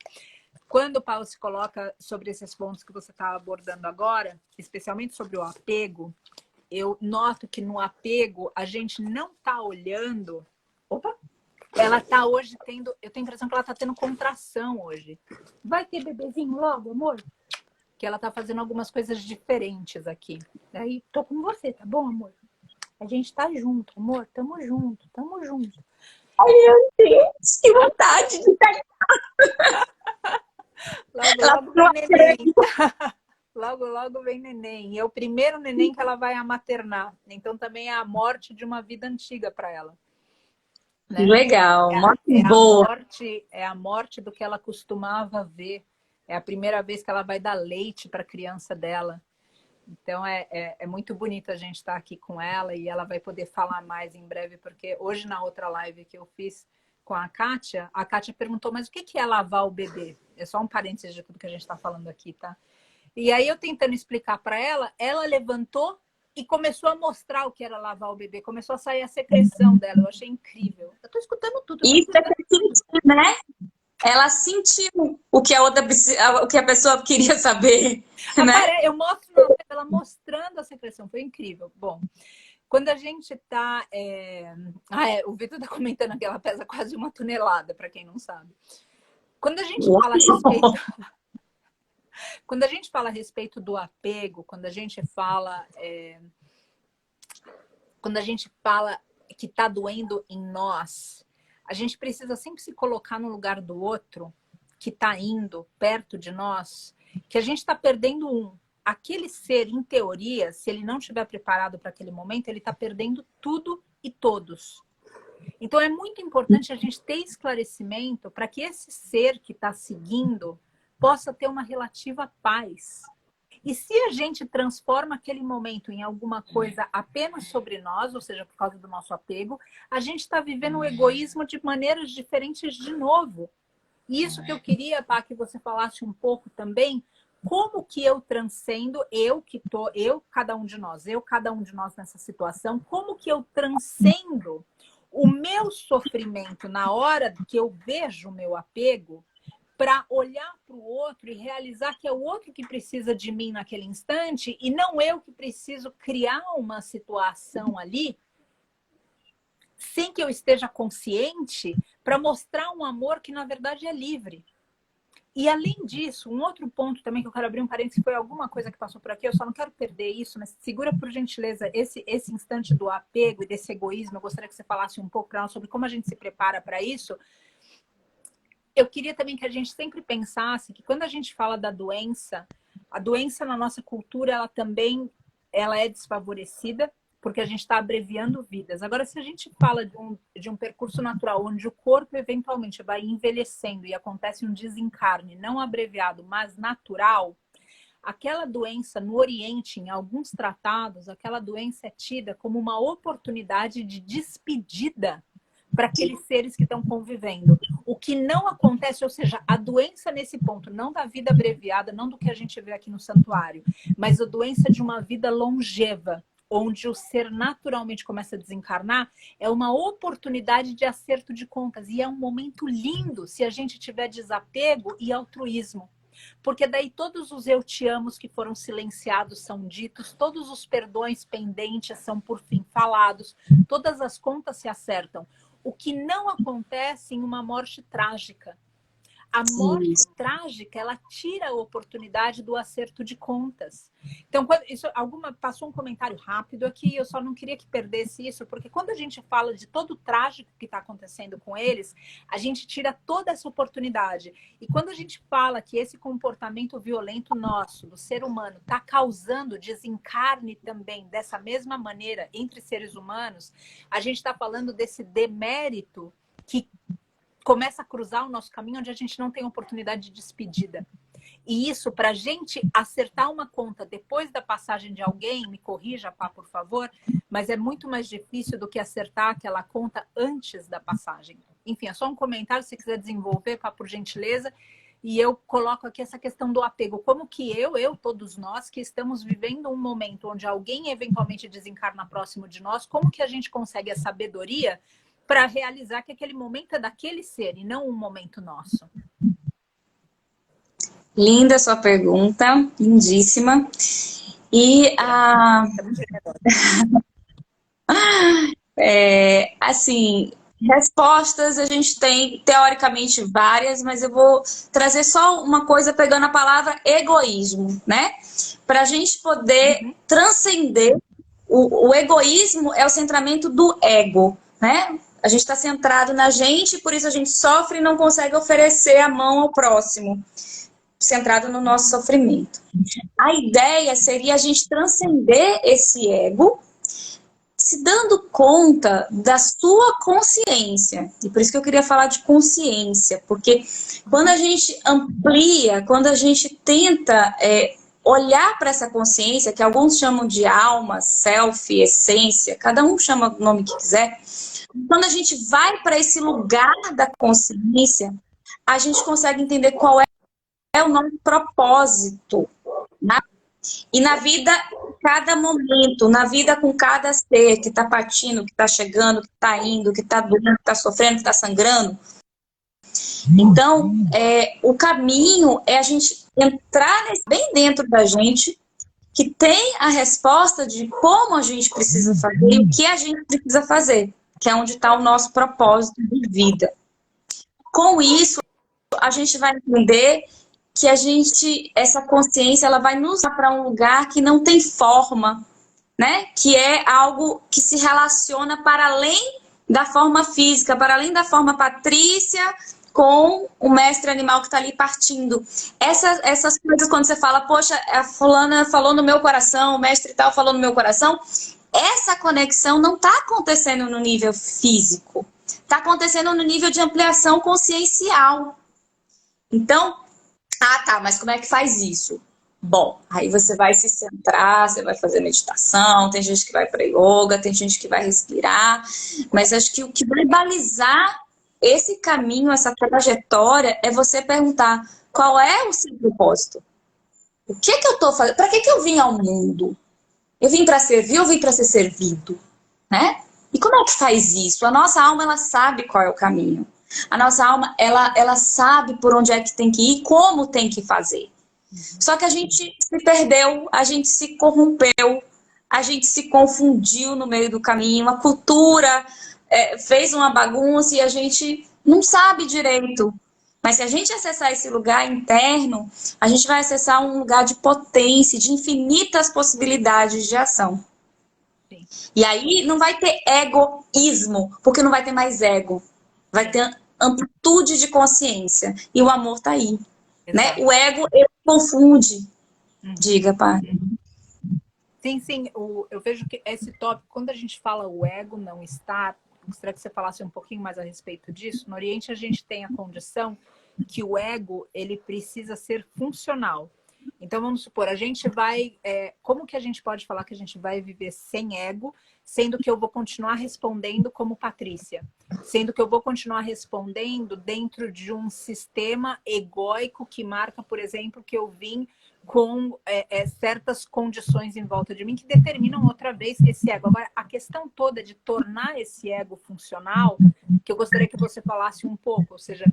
Quando o Paulo se coloca sobre esses pontos que você está abordando agora, especialmente sobre o apego, eu noto que no apego a gente não está olhando. Opa! Ela tá hoje tendo. Eu tenho a impressão que ela tá tendo contração hoje. Vai ter bebezinho logo, amor? Que ela tá fazendo algumas coisas diferentes aqui. Aí, tô com você, tá bom, amor? A gente tá junto, amor. Tamo junto, tamo junto. Ai, meu Deus, que vontade de pegar. Logo vem neném. Logo vem neném. E é o primeiro neném que ela vai amaternar. Então também é a morte de uma vida antiga para ela. né? Legal, muito boa. É a morte do que ela costumava ver. É a primeira vez que ela vai dar leite para a criança dela. Então é muito bonito a gente estar aqui com ela e ela vai poder falar mais em breve, porque hoje na outra live que eu fiz com a Kátia perguntou, mas o que é lavar o bebê? É só um parênteses de tudo que a gente está falando aqui, tá? E aí eu tentando explicar para ela levantou e começou a mostrar o que era lavar o bebê, começou a sair a secreção dela, eu achei incrível. Eu tô escutando tudo. Isso é sentir, né? Ela sentiu o que o que a pessoa queria saber, né? Eu mostro ela mostrando a secreção, foi incrível. Bom, quando a gente tá... o Vitor tá comentando que ela pesa quase 1 tonelada, para quem não sabe. Quando a gente fala a respeito... Quando a gente fala a respeito do apego, quando a gente fala que tá doendo em nós, a gente precisa sempre se colocar no lugar do outro que tá indo perto de nós, que a gente está perdendo aquele ser, em teoria, se ele não estiver preparado para aquele momento, ele está perdendo tudo e todos. Então é muito importante a gente ter esclarecimento para que esse ser que está seguindo possa ter uma relativa paz. E se a gente transforma aquele momento em alguma coisa apenas sobre nós, ou seja, por causa do nosso apego, a gente está vivendo o egoísmo de maneiras diferentes de novo. E isso que eu queria, Pá, que você falasse um pouco também, como que eu transcendo, cada um de nós nessa situação, como que eu transcendo o meu sofrimento na hora que eu vejo o meu apego, para olhar para o outro e realizar que é o outro que precisa de mim naquele instante e não eu que preciso criar uma situação ali sem que eu esteja consciente para mostrar um amor que na verdade é livre. E além disso, um outro ponto também que eu quero abrir um parênteses, foi alguma coisa que passou por aqui, eu só não quero perder isso, mas segura por gentileza esse instante do apego e desse egoísmo. Eu gostaria que você falasse um pouco para nós sobre como a gente se prepara para isso. Eu queria também que a gente sempre pensasse que quando a gente fala da doença, a doença na nossa cultura, ela é desfavorecida, porque a gente está abreviando vidas. Agora, se a gente fala de um percurso natural, onde o corpo eventualmente vai envelhecendo e acontece um desencarne, não abreviado, mas natural, aquela doença no Oriente, em alguns tratados, aquela doença é tida como uma oportunidade de despedida para aqueles seres que estão convivendo. O que não acontece, ou seja, a doença nesse ponto, não da vida abreviada, não do que a gente vê aqui no santuário, mas a doença de uma vida longeva, onde o ser naturalmente começa a desencarnar, é uma oportunidade de acerto de contas. E é um momento lindo se a gente tiver desapego e altruísmo. Porque daí todos os eu te amos que foram silenciados são ditos, todos os perdões pendentes são por fim falados, todas as contas se acertam. O que não acontece em uma morte trágica. A morte trágica, ela tira a oportunidade do acerto de contas. Então, passou um comentário rápido aqui, eu só não queria que perdesse isso, porque quando a gente fala de todo o trágico que está acontecendo com eles, a gente tira toda essa oportunidade. E quando a gente fala que esse comportamento violento nosso, do ser humano, está causando desencarne também dessa mesma maneira entre seres humanos, a gente está falando desse demérito que começa a cruzar o nosso caminho onde a gente não tem oportunidade de despedida. E isso, para a gente acertar uma conta depois da passagem de alguém, me corrija, Pá, por favor, mas é muito mais difícil do que acertar aquela conta antes da passagem. Enfim, é só um comentário, se você quiser desenvolver, Pá, por gentileza. E eu coloco aqui essa questão do apego. Como que todos nós, que estamos vivendo um momento onde alguém eventualmente desencarna próximo de nós, como que a gente consegue a sabedoria para realizar que aquele momento é daquele ser e não um momento nosso? Linda sua pergunta, lindíssima. E assim, respostas a gente tem teoricamente várias, mas eu vou trazer só uma coisa pegando a palavra egoísmo, né? Para a gente poder transcender o egoísmo é o centramento do ego, né? A gente está centrado na gente, por isso a gente sofre e não consegue oferecer a mão ao próximo, centrado no nosso sofrimento. A ideia seria a gente transcender esse ego, se dando conta da sua consciência. E por isso que eu queria falar de consciência, porque quando a gente amplia, quando a gente tenta olhar para essa consciência, que alguns chamam de alma, self, essência, cada um chama o nome que quiser, quando a gente vai para esse lugar da consciência, a gente consegue entender qual é o nosso propósito, né? E na vida, cada momento, na vida com cada ser que está partindo, que está chegando, que está indo, que está doendo, que está sofrendo, que está sangrando. Então, o caminho é a gente entrar bem dentro da gente, que tem a resposta de como a gente precisa fazer e o que a gente precisa fazer, que é onde está o nosso propósito de vida. Com isso, a gente vai entender que essa consciência, ela vai nos dar para um lugar que não tem forma, né? Que é algo que se relaciona para além da forma física, para além da forma patrícia com o mestre animal que está ali partindo. Essas coisas, quando você fala, poxa, a fulana falou no meu coração, o mestre tal falou no meu coração, essa conexão não está acontecendo no nível físico, está acontecendo no nível de ampliação consciencial. Então, tá, mas como é que faz isso? Bom, aí você vai se centrar, você vai fazer meditação, tem gente que vai para yoga, tem gente que vai respirar, mas acho que o que vai balizar esse caminho, essa trajetória, é você perguntar qual é o seu propósito? O que eu estou fazendo? Para que eu vim ao mundo? Eu vim para servir ou vim para ser servido? Né? E como é que faz isso? A nossa alma, ela sabe qual é o caminho. A nossa alma, ela sabe por onde é que tem que ir, como tem que fazer. Só que a gente se perdeu, a gente se corrompeu, a gente se confundiu no meio do caminho, a cultura fez uma bagunça e a gente não sabe direito. Mas se a gente acessar esse lugar interno, a gente vai acessar um lugar de potência, de infinitas possibilidades de ação. Sim. E aí não vai ter egoísmo, porque não vai ter mais ego. Vai ter amplitude de consciência. E o amor tá aí. Né? O ego, ele confunde. Diga, pai. Sim. Eu vejo que esse tópico, quando a gente fala o ego não estar, gostaria que você falasse um pouquinho mais a respeito disso. No Oriente, a gente tem a condição que o ego, ele precisa ser funcional. Então, vamos supor, a gente vai... como que a gente pode falar que a gente vai viver sem ego, sendo que eu vou continuar respondendo como Patrícia? Sendo que eu vou continuar respondendo dentro de um sistema egóico que marca, por exemplo, que eu vim com certas condições em volta de mim que determinam outra vez esse ego. Agora, a questão toda de tornar esse ego funcional, que eu gostaria que você falasse um pouco, ou seja,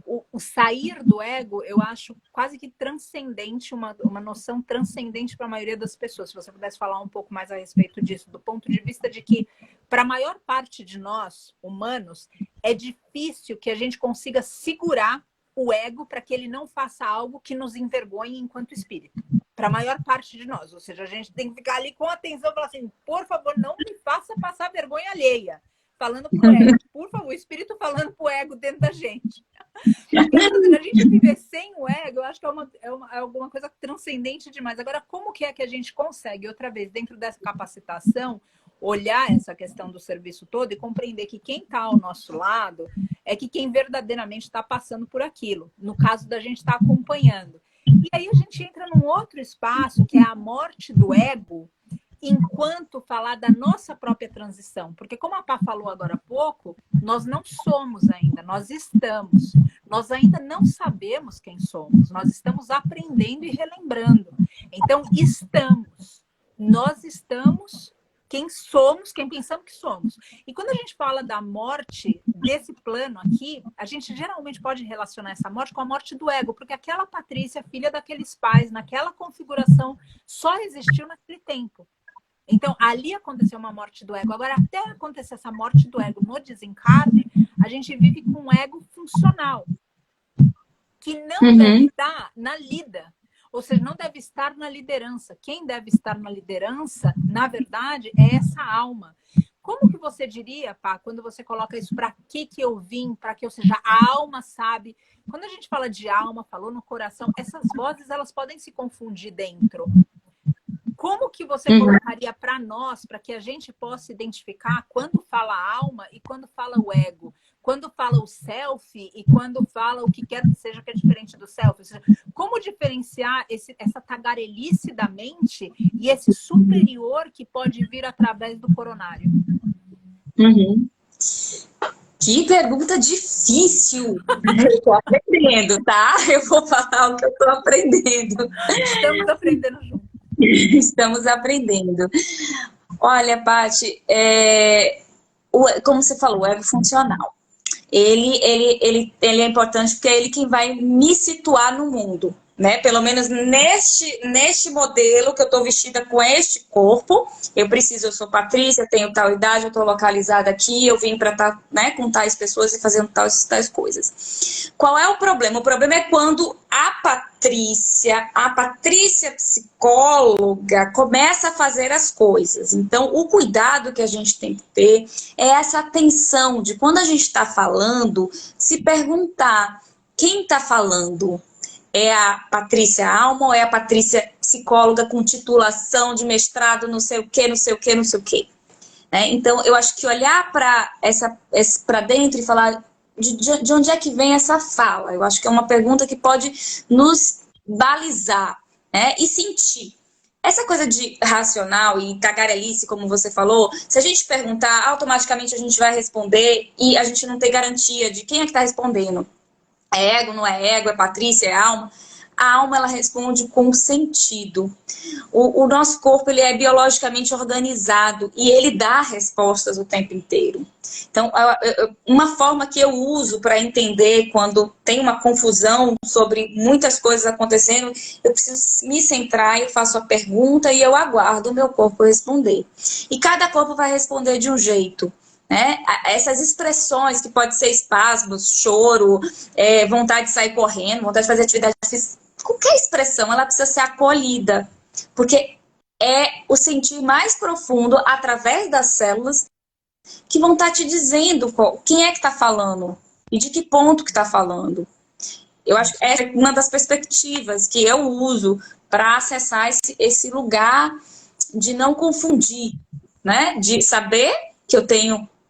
o sair do ego, eu acho quase que transcendente, uma noção transcendente para a maioria das pessoas. Se você pudesse falar um pouco mais a respeito disso, do ponto de vista de que, para a maior parte de nós, humanos, é difícil que a gente consiga segurar o ego para que ele não faça algo que nos envergonhe enquanto espírito. Para a maior parte de nós. Ou seja, a gente tem que ficar ali com atenção e falar assim, por favor, não me faça passar vergonha alheia. Falando pro ego. Por favor, o espírito falando pro ego dentro da gente. Então, a gente viver sem o ego, eu acho que é alguma coisa transcendente demais. Agora, como que é que a gente consegue, outra vez, dentro dessa capacitação, olhar essa questão do serviço todo e compreender que quem está ao nosso lado é que quem verdadeiramente está passando por aquilo. No caso da gente estar acompanhando. E aí a gente entra num outro espaço, que é a morte do ego, enquanto falar da nossa própria transição. Porque como a Pá falou agora há pouco, nós não somos ainda, nós estamos. Nós ainda não sabemos quem somos, nós estamos aprendendo e relembrando. Então, nós estamos quem somos, quem pensamos que somos. E quando a gente fala da morte desse plano aqui, a gente geralmente pode relacionar essa morte com a morte do ego, porque aquela Patrícia, filha daqueles pais, naquela configuração, só existiu naquele tempo. Então, ali aconteceu uma morte do ego. Agora, até acontecer essa morte do ego no desencarne, a gente vive com um ego funcional, que não deve estar na lida. Ou seja, não deve estar na liderança. Quem deve estar na liderança, na verdade, é essa alma. Como que você diria, Pá, quando você coloca isso, para que eu vim, para que, ou seja, a alma sabe. Quando a gente fala de alma, falou no coração, essas vozes, elas podem se confundir dentro. Como que você colocaria para nós, para que a gente possa identificar quando fala alma e quando fala o ego? Quando fala o self e quando fala o que quer que seja que é diferente do self? Ou seja, como diferenciar essa tagarelice da mente e esse superior que pode vir através do coronário? Uhum. Que pergunta difícil! Eu estou aprendendo, tá? Eu vou falar o que eu estou aprendendo. Estamos aprendendo juntos. Estamos aprendendo. Olha, Paty, como você falou, o ego funcional. Ele é importante porque é ele quem vai me situar no mundo, né? Pelo menos neste modelo que eu estou vestida com este corpo, eu sou Patrícia, tenho tal idade, eu estou localizada aqui, eu vim para estar, né, com tais pessoas e fazendo tais coisas. Qual é o problema? O problema é quando a Patrícia psicóloga começa a fazer as coisas. Então, o cuidado que a gente tem que ter é essa atenção de quando a gente está falando, se perguntar quem está falando. É a Patrícia Alma ou é a Patrícia psicóloga com titulação de mestrado, não sei o quê, não sei o quê, não sei o quê. Então, eu acho que olhar para dentro e falar de onde é que vem essa fala, eu acho que é uma pergunta que pode nos balizar, né? E sentir. Essa coisa de racional e tagarelice, como você falou, se a gente perguntar, automaticamente a gente vai responder e a gente não tem garantia de quem é que está respondendo. É ego, não é ego, é Patrícia, é alma. A alma, ela responde com sentido. O nosso corpo, ele é biologicamente organizado e ele dá respostas o tempo inteiro. Então, uma forma que eu uso para entender quando tem uma confusão sobre muitas coisas acontecendo, eu preciso me centrar, eu faço a pergunta e eu aguardo o meu corpo responder. E cada corpo vai responder de um jeito. Né? Essas expressões que pode ser espasmos, choro, vontade de sair correndo, vontade de fazer atividade física, qualquer expressão, ela precisa ser acolhida, porque é o sentir mais profundo através das células que vão estar te dizendo quem é que está falando e de que ponto que está falando. Eu acho que essa é uma das perspectivas que eu uso para acessar esse lugar de não confundir, né? De saber que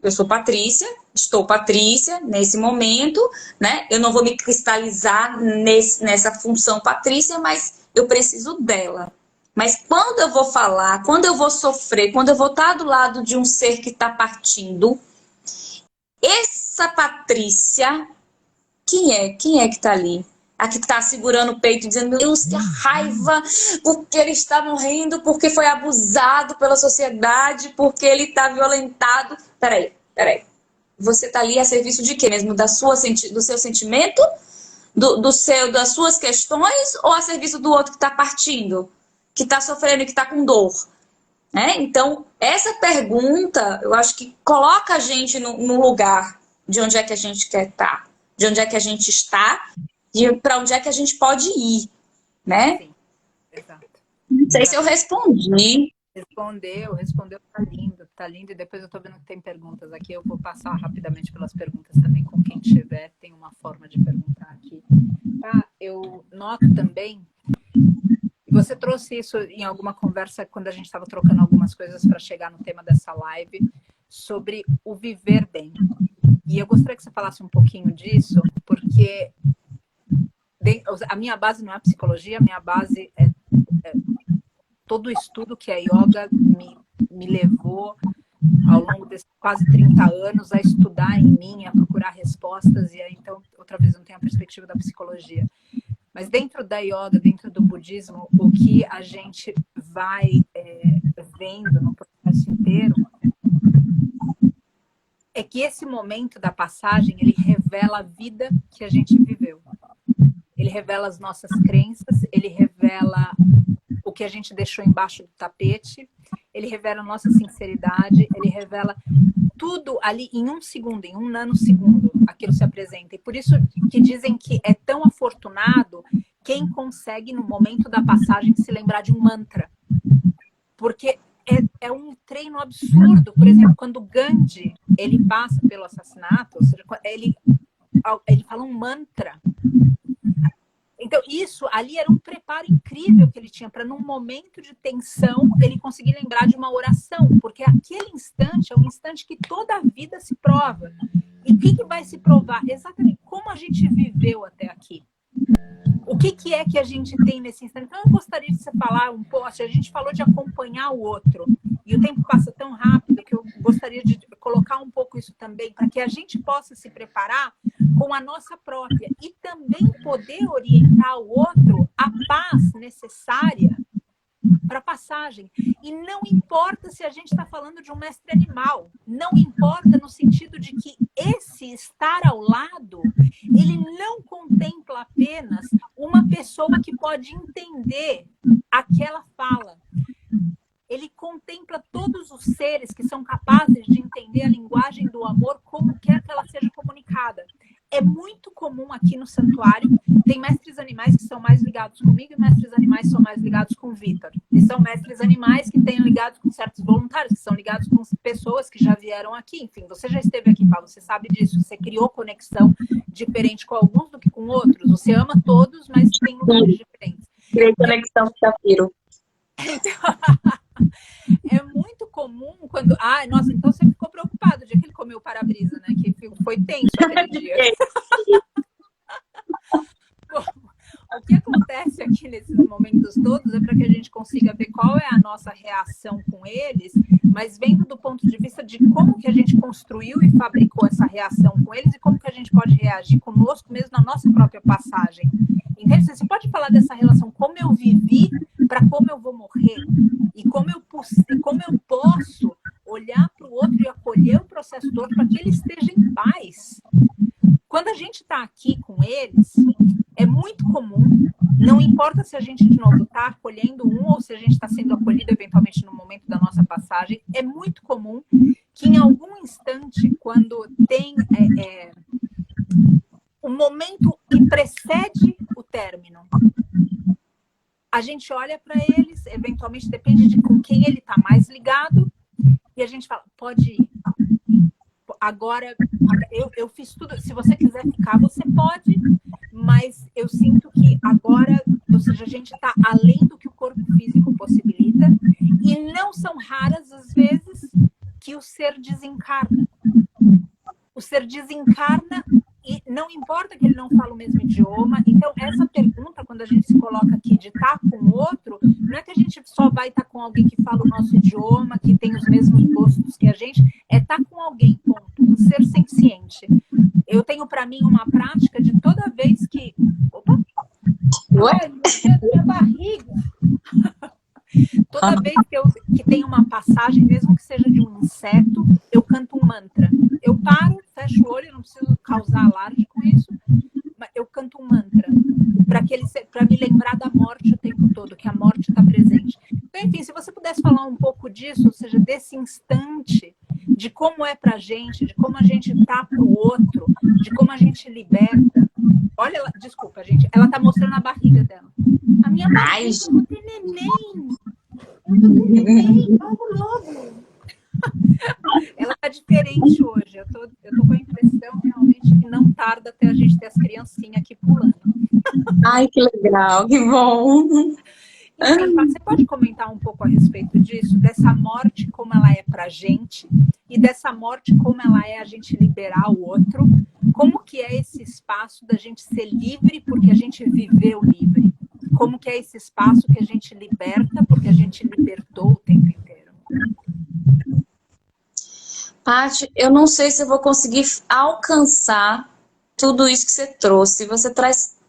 eu sou Patrícia, estou Patrícia nesse momento, né? Eu não vou me cristalizar nessa função Patrícia, mas eu preciso dela. Mas quando eu vou falar, quando eu vou sofrer, quando eu vou estar do lado de um ser que está partindo, essa Patrícia, quem é que está ali? A que está segurando o peito, dizendo, meu Deus, que raiva, porque ele está morrendo, porque foi abusado pela sociedade, porque ele está violentado. Peraí. Você está ali a serviço de quê mesmo? Do seu sentimento? Das suas questões? Ou a serviço do outro que está partindo? Que está sofrendo e que está com dor? Então, essa pergunta, eu acho que coloca a gente no lugar de onde é que a gente quer estar, de onde é que a gente está e para onde é que a gente pode ir, né? Sim, exato. Não sei se eu respondi. Respondeu, tá lindo. E depois eu tô vendo que tem perguntas aqui. Eu vou passar rapidamente pelas perguntas também com quem tiver. Tem uma forma de perguntar aqui. Tá? Eu noto também, e você trouxe isso em alguma conversa quando a gente estava trocando algumas coisas para chegar no tema dessa live, sobre o viver bem. E eu gostaria que você falasse um pouquinho disso, porque a minha base não é psicologia, a minha base é todo o estudo que a yoga me levou ao longo desses quase 30 anos a estudar em mim, a procurar respostas, e aí então, outra vez, não tenho a perspectiva da psicologia. Mas dentro da yoga, dentro do budismo, o que a gente vai vendo no processo inteiro é que esse momento da passagem, ele revela a vida que a gente viveu. Ele revela as nossas crenças, ele revela o que a gente deixou embaixo do tapete, ele revela a nossa sinceridade, ele revela tudo ali em um segundo, em um nanosegundo, aquilo se apresenta. E por isso que dizem que é tão afortunado quem consegue, no momento da passagem, se lembrar de um mantra. Porque é um treino absurdo. Por exemplo, quando Gandhi ele passa pelo assassinato, ou seja, ele fala um mantra. Então, isso ali era um preparo incrível que ele tinha para, num momento de tensão, ele conseguir lembrar de uma oração, porque aquele instante é um instante que toda a vida se prova. E o que vai se provar? Exatamente como a gente viveu até aqui. O que é que a gente tem nesse instante? Então, eu gostaria de você falar um pouco. A gente falou de acompanhar o outro, e o tempo passa tão rápido que eu gostaria de colocar um pouco isso também, para que a gente possa se preparar com a nossa própria e também poder orientar o outro à paz necessária para a passagem. E não importa se a gente está falando de um mestre animal, não importa no sentido de que esse estar ao lado, ele não contempla apenas uma pessoa que pode entender aquela fala. Ele contempla todos os seres que são capazes de entender a linguagem do amor como quer que ela seja comunicada. É muito comum aqui no santuário, tem mestres animais que são mais ligados comigo e mestres animais que são mais ligados com o Vitor. E são mestres animais que têm ligados com certos voluntários, que são ligados com pessoas que já vieram aqui. Enfim, você já esteve aqui, Paulo, você sabe disso. Você criou conexão diferente com alguns do que com outros. Você ama todos, mas tem lugares diferentes. Criei conexão com o Shapiro. Então, é muito comum quando... Ah, nossa, então você ficou preocupado de que ele comeu para-brisa, né? Que foi tenso aquele dia. Bom, o que acontece aqui nesses momentos todos é para que a gente consiga ver qual é a nossa reação com eles, mas vendo do ponto de vista de como que a gente construiu e fabricou essa reação com eles e como que a gente pode reagir conosco mesmo na nossa própria passagem. Entende? Você pode falar dessa relação, como eu vivi para como eu vou morrer e como eu posso olhar para o outro e acolher o processo do outro para que ele esteja em paz. Quando a gente está aqui com eles, é muito comum, não importa se a gente, de novo, está acolhendo um ou se a gente está sendo acolhido eventualmente no momento da nossa passagem, é muito comum que em algum instante, quando tem um momento que precede o término, a gente olha para eles, eventualmente depende de com quem ele está mais ligado, e a gente fala, pode ir. Agora, eu fiz tudo. Se você quiser ficar, você pode, mas eu sinto que agora, ou seja, a gente está além do que o corpo físico possibilita, e não são raras as vezes que o ser desencarna. O ser desencarna e não importa que ele não fale o mesmo idioma. Então, essa pergunta, quando a gente se coloca aqui de estar com o outro, não é que a gente só vai estar com alguém que fala o nosso idioma, que tem os mesmos gostos que a gente, é estar com alguém, ponto, um ser senciente. Eu tenho para mim uma prática de toda vez que... Opa! Ai, minha barriga! Toda vez que tem uma passagem, mesmo que seja de um inseto, eu canto um mantra. Eu paro, fecho o olho, não preciso causar alarde com isso, mas eu canto um mantra para me lembrar da morte o tempo todo, que a morte está presente. Então, enfim, se você pudesse falar um pouco disso, ou seja, desse instante, de como é pra gente, de como a gente tá pro outro, de como a gente liberta. Olha, desculpa, gente, ela tá mostrando a barriga dela. A minha barriga, eu vou ter neném. Eu vou ter neném, logo. Ela tá diferente hoje. Eu tô com a impressão realmente que não tarda até a gente ter as criancinhas aqui pulando. Ai, que legal, que bom. Enfim, você pode comentar um pouco a respeito disso, dessa morte, como ela é pra gente, e dessa morte, como ela é a gente liberar o outro, como que é esse espaço da gente ser livre porque a gente viveu livre, como que é esse espaço que a gente liberta porque a gente libertou o tempo inteiro. Paty, eu não sei se eu vou conseguir alcançar tudo isso que você trouxe. Você traz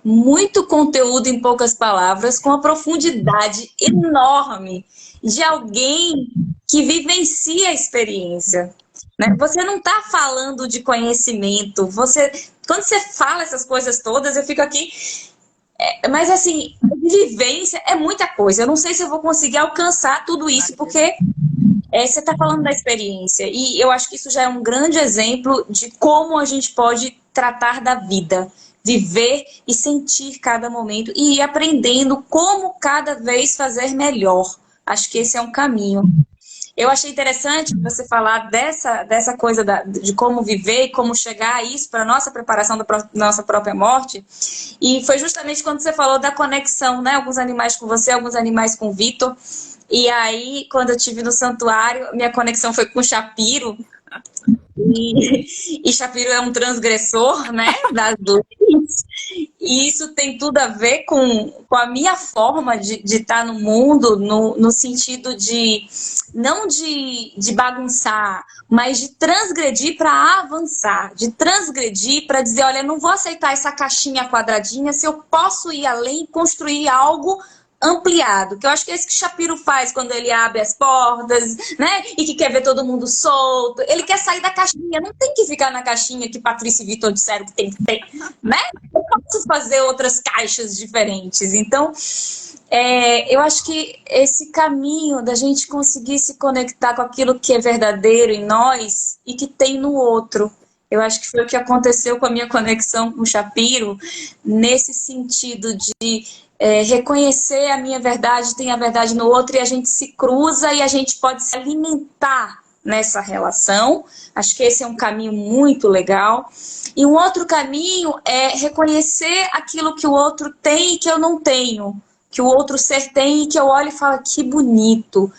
muito conteúdo em poucas palavras, com uma profundidade enorme de alguém que vivencia a experiência, né? Você não está falando de conhecimento, quando você fala essas coisas todas, eu fico aqui, mas assim, vivência é muita coisa. Eu não sei se eu vou conseguir alcançar tudo isso, porque você está falando da experiência, e eu acho que isso já é um grande exemplo de como a gente pode tratar da vida, viver e sentir cada momento e ir aprendendo como cada vez fazer melhor. Acho que esse é um caminho. Eu achei interessante você falar dessa coisa de como viver e como chegar a isso para a nossa preparação da nossa própria morte. E foi justamente quando você falou da conexão, né? Alguns animais com você, alguns animais com o Vitor. E aí, quando eu estive no santuário, minha conexão foi com o Shapiro. E Shapiro é um transgressor, né, das leis. E isso tem tudo a ver com a minha forma de estar no mundo, no sentido de, não de bagunçar, mas de transgredir para avançar, de transgredir para dizer, olha, eu não vou aceitar essa caixinha quadradinha se eu posso ir além e construir algo ampliado, que eu acho que é isso que Shapiro faz quando ele abre as portas, né? E que quer ver todo mundo solto. Ele quer sair da caixinha, não tem que ficar na caixinha que Patrícia e Vitor disseram que tem que ter, né? Eu posso fazer outras caixas diferentes. Então, eu acho que esse caminho da gente conseguir se conectar com aquilo que é verdadeiro em nós e que tem no outro. Eu acho que foi o que aconteceu com a minha conexão com o Shapiro, nesse sentido de reconhecer a minha verdade, tem a verdade no outro, e a gente se cruza e a gente pode se alimentar nessa relação. Acho que esse é um caminho muito legal. E um outro caminho é reconhecer aquilo que o outro tem e que eu não tenho, que o outro ser tem e que eu olho e falo, que bonito.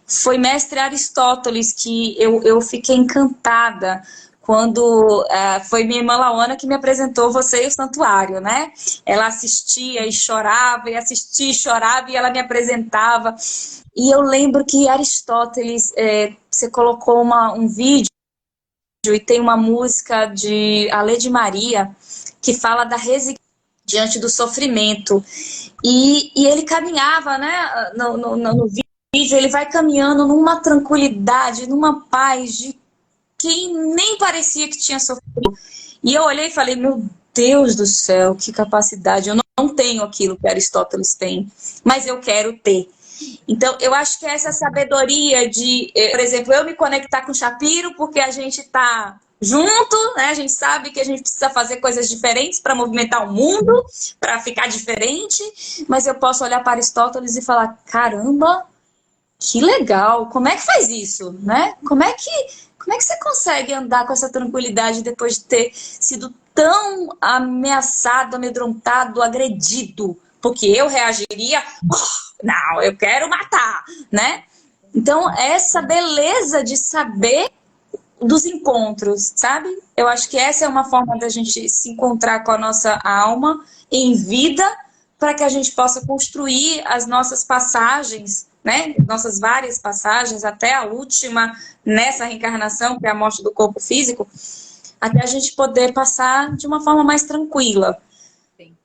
Foi mestre Aristóteles que eu fiquei encantada quando foi minha irmã Laona que me apresentou Você e o Santuário, né? Ela assistia e chorava, e assistia e chorava, e ela me apresentava. E eu lembro que Aristóteles, você colocou um vídeo e tem uma música de Alê de Maria que fala da resignação diante do sofrimento. E ele caminhava, né, no vídeo, ele vai caminhando numa tranquilidade, numa paz de quem nem parecia que tinha sofrido. E eu olhei e falei, meu Deus do céu, que capacidade. Eu não tenho aquilo que Aristóteles tem, mas eu quero ter. Então, eu acho que essa sabedoria de, por exemplo, eu me conectar com o Shapiro porque a gente está junto, né? A gente sabe que a gente precisa fazer coisas diferentes para movimentar o mundo, para ficar diferente, mas eu posso olhar para Aristóteles e falar, caramba, que legal, como é que faz isso, né? Como é que você consegue andar com essa tranquilidade depois de ter sido tão ameaçado, amedrontado, agredido? Porque eu reagiria, não, eu quero matar, né? Então, essa beleza de saber dos encontros, sabe? Eu acho que essa é uma forma da gente se encontrar com a nossa alma em vida, para que a gente possa construir as nossas passagens, né? Nossas várias passagens, até a última nessa reencarnação, que é a morte do corpo físico, até a gente poder passar de uma forma mais tranquila. Sim.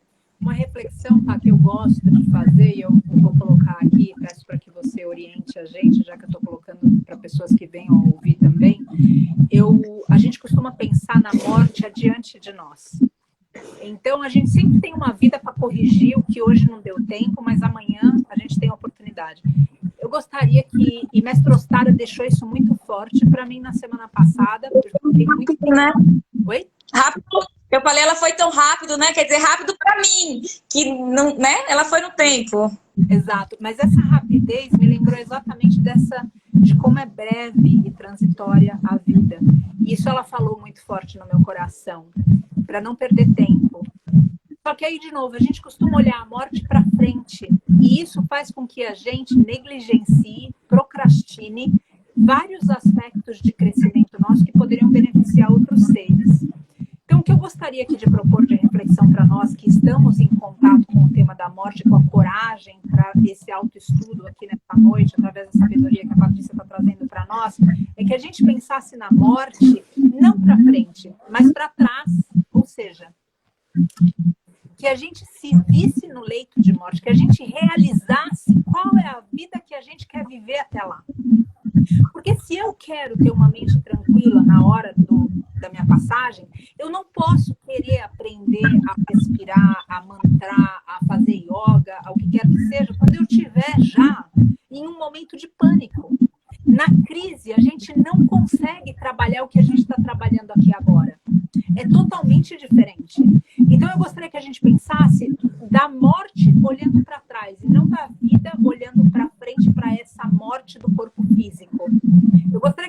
Uma reflexão, tá, que eu gosto de fazer, e eu vou colocar aqui, peço para que você oriente a gente, já que eu estou colocando para pessoas que venham ouvir também. A gente costuma pensar na morte adiante de nós. Então, a gente sempre tem uma vida para corrigir o que hoje não deu tempo, mas amanhã a gente tem a oportunidade. Eu gostaria que... E Mestre Ostara deixou isso muito forte para mim na semana passada, porque eu fiquei muito... Né? Oi? Rápido. Eu falei, ela foi tão rápido, né? Quer dizer, rápido para mim, que não, né? Ela foi no tempo. Exato. Mas essa rapidez me lembrou exatamente de como é breve e transitória a vida. E isso ela falou muito forte no meu coração, para não perder tempo. Só que aí, de novo, a gente costuma olhar a morte para frente. E isso faz com que a gente negligencie, procrastine vários aspectos de crescimento nosso que poderiam beneficiar outros seres. Então, o que eu gostaria aqui de propor de reflexão para nós que estamos em contato com o tema da morte, com a coragem para esse autoestudo aqui nessa noite, através da sabedoria que a Patrícia está trazendo para nós, é que a gente pensasse na morte não para frente, mas para trás. Ou seja, que a gente se visse no leito de morte, que a gente realizasse qual é a vida que a gente quer viver até lá. Porque se eu quero ter uma mente tranquila na hora da minha passagem, eu não posso querer aprender a respirar, a mantrar, a fazer yoga, ao que quer que seja, quando eu estiver já em um momento de pânico. Na crise, a gente não consegue trabalhar o que a gente está trabalhando aqui agora. É totalmente diferente. Então, eu gostaria que a gente pensasse da morte olhando para trás, e não da vida olhando para frente, para essa morte do corpo físico.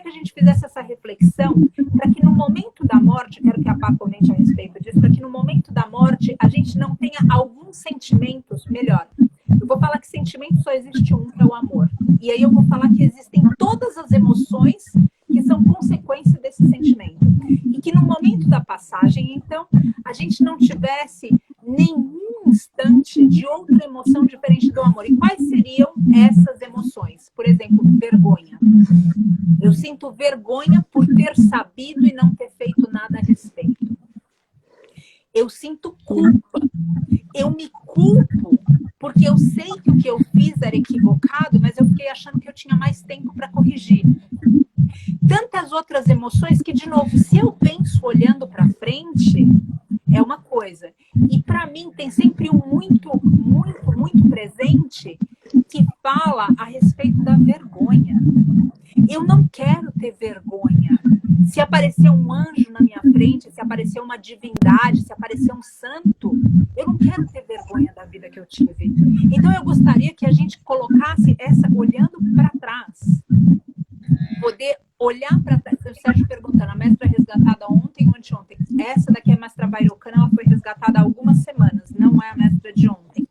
que a gente fizesse essa reflexão para que no momento da morte, quero que a Pá comente a respeito disso, para que no momento da morte a gente não tenha alguns sentimentos, melhor. Eu vou falar que sentimento só existe um, que é o amor. E aí eu vou falar que existem todas as emoções que são consequência desse sentimento. E que no momento da passagem, então, a gente não tivesse nenhum instante de outra emoção diferente do amor. E quais seriam essas emoções? Por exemplo, vergonha. Eu sinto vergonha por ter sabido e não ter feito nada a respeito. Eu sinto culpa. Eu me culpo porque eu sei que o que eu fiz era equivocado, mas eu fiquei achando que eu tinha mais tempo para corrigir. Tantas outras emoções que, de novo, se eu penso olhando para frente, é uma coisa. E para mim tem sempre um muito presente que fala a respeito da vergonha. Eu não quero ter vergonha. Se aparecer um anjo na minha frente, se aparecer uma divindade, se aparecer um santo, eu não quero ter vergonha da vida que eu tive. Então eu gostaria que a gente colocasse essa olhando para trás. Poder olhar para trás. O Sérgio perguntando, a mestra resgatada ontem ou anteontem? Essa daqui é a mestra Vairocana, ela foi resgatada há algumas semanas, não é a mestra de ontem.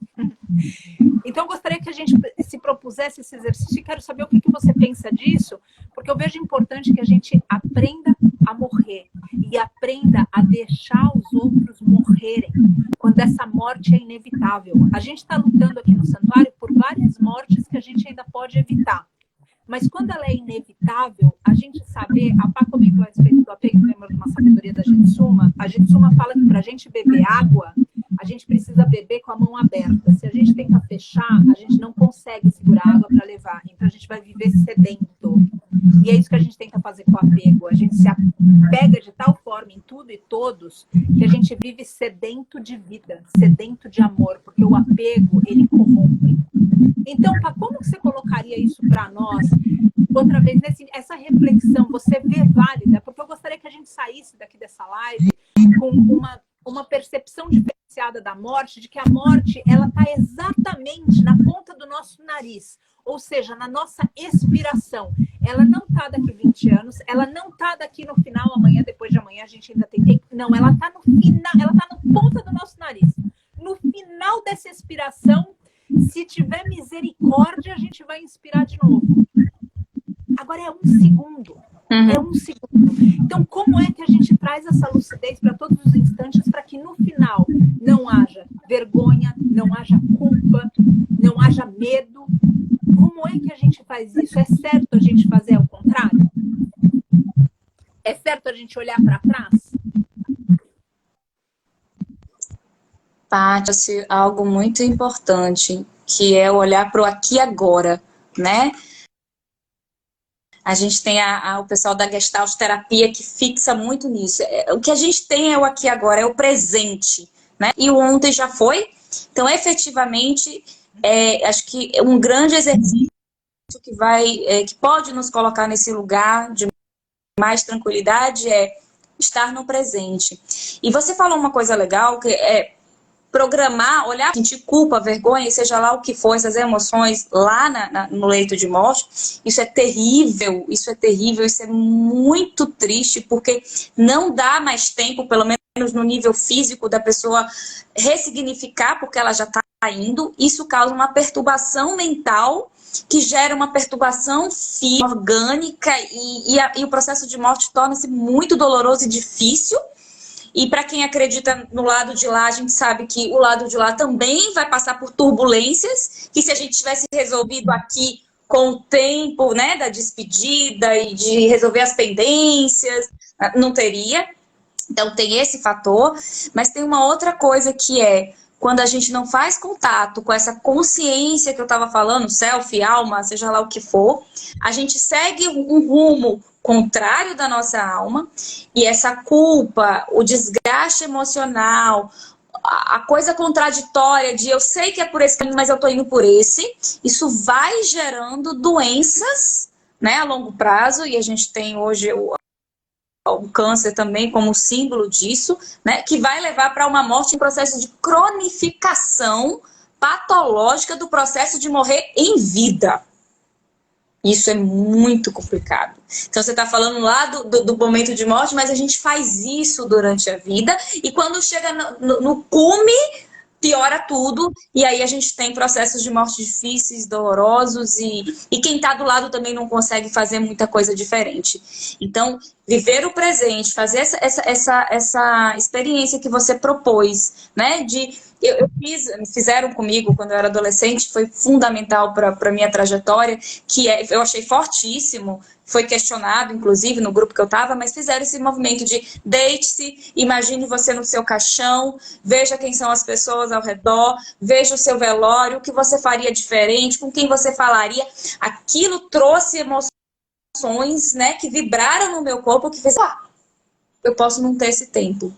Então, eu gostaria que a gente se propusesse esse exercício e quero saber o que você pensa disso, porque eu vejo importante que a gente aprenda a morrer e aprenda a deixar os outros morrerem, quando essa morte é inevitável. A gente está lutando aqui no santuário por várias mortes que a gente ainda pode evitar. Mas quando ela é inevitável, a gente saber, a Pá comentou a respeito do apego, lembra de uma sabedoria da Jitsuma? A Jitsuma fala que para a gente beber água, a gente precisa beber com a mão aberta. Se a gente tenta fechar, a gente não consegue segurar água para levar. Então a gente vai viver sedento. E é isso que a gente tenta fazer com o apego. A gente se apega de tal forma em tudo e todos que a gente vive sedento de vida, sedento de amor, porque o apego, ele corrompe. Então, Pá, como você colocaria isso para nós? Outra vez, essa reflexão, você vê válida? Porque eu gostaria que a gente saísse daqui dessa live com uma percepção diferenciada da morte, de que a morte, ela está exatamente na ponta do nosso nariz, ou seja, na nossa expiração. Ela não está daqui 20 anos, ela não está daqui no final, amanhã, depois de amanhã, a gente ainda tem tempo. Não, ela está no final, ela está na ponta do nosso nariz. No final dessa expiração, se tiver misericórdia, a gente vai inspirar de novo. Agora é um segundo. É um segundo. Então, como é que a gente traz essa lucidez para todos os instantes para que no final não haja vergonha, não haja culpa, não haja medo? Como é que a gente faz isso? É certo a gente fazer ao contrário? É certo a gente olhar para trás? Parte algo muito importante, que é olhar para o aqui e agora, né? A gente tem o pessoal da Gestalt terapia que fixa muito nisso. O que a gente tem é o aqui e agora, é o presente, né? E o ontem já foi. Então, efetivamente, acho que um grande exercício que pode nos colocar nesse lugar de mais tranquilidade é estar no presente. E você falou uma coisa legal, que é programar, olhar, sentir culpa, vergonha, seja lá o que for, essas emoções lá no leito de morte, isso é terrível, isso é muito triste, porque não dá mais tempo, pelo menos no nível físico da pessoa, ressignificar, porque ela já está indo, isso causa uma perturbação mental, que gera uma perturbação física, orgânica, e o processo de morte torna-se muito doloroso e difícil. E para quem acredita no lado de lá, a gente sabe que o lado de lá também vai passar por turbulências, que se a gente tivesse resolvido aqui com o tempo, né, da despedida e de resolver as pendências, não teria. Então tem esse fator, mas tem uma outra coisa que é quando a gente não faz contato com essa consciência que eu estava falando, self, alma, seja lá o que for, a gente segue um rumo contrário da nossa alma, e essa culpa, o desgaste emocional, a coisa contraditória de eu sei que é por esse caminho, mas eu tô indo por esse, isso vai gerando doenças, né, a longo prazo, e a gente tem hoje o câncer também como símbolo disso, né, que vai levar para uma morte em processo de cronificação patológica do processo de morrer em vida. Isso é muito complicado. Então, você está falando lá do momento de morte, mas a gente faz isso durante a vida, e quando chega no cume, piora tudo, e aí a gente tem processos de morte difíceis, dolorosos, e quem está do lado também não consegue fazer muita coisa diferente. Então, viver o presente, fazer essa experiência que você propôs, né? Fizeram comigo quando eu era adolescente, foi fundamental para a minha trajetória, eu achei fortíssimo, foi questionado, inclusive, no grupo que eu estava, mas fizeram esse movimento de deite-se, imagine você no seu caixão, veja quem são as pessoas ao redor, veja o seu velório, o que você faria diferente, com quem você falaria. Aquilo trouxe emoções, né, que vibraram no meu corpo, que fez, eu posso não ter esse tempo,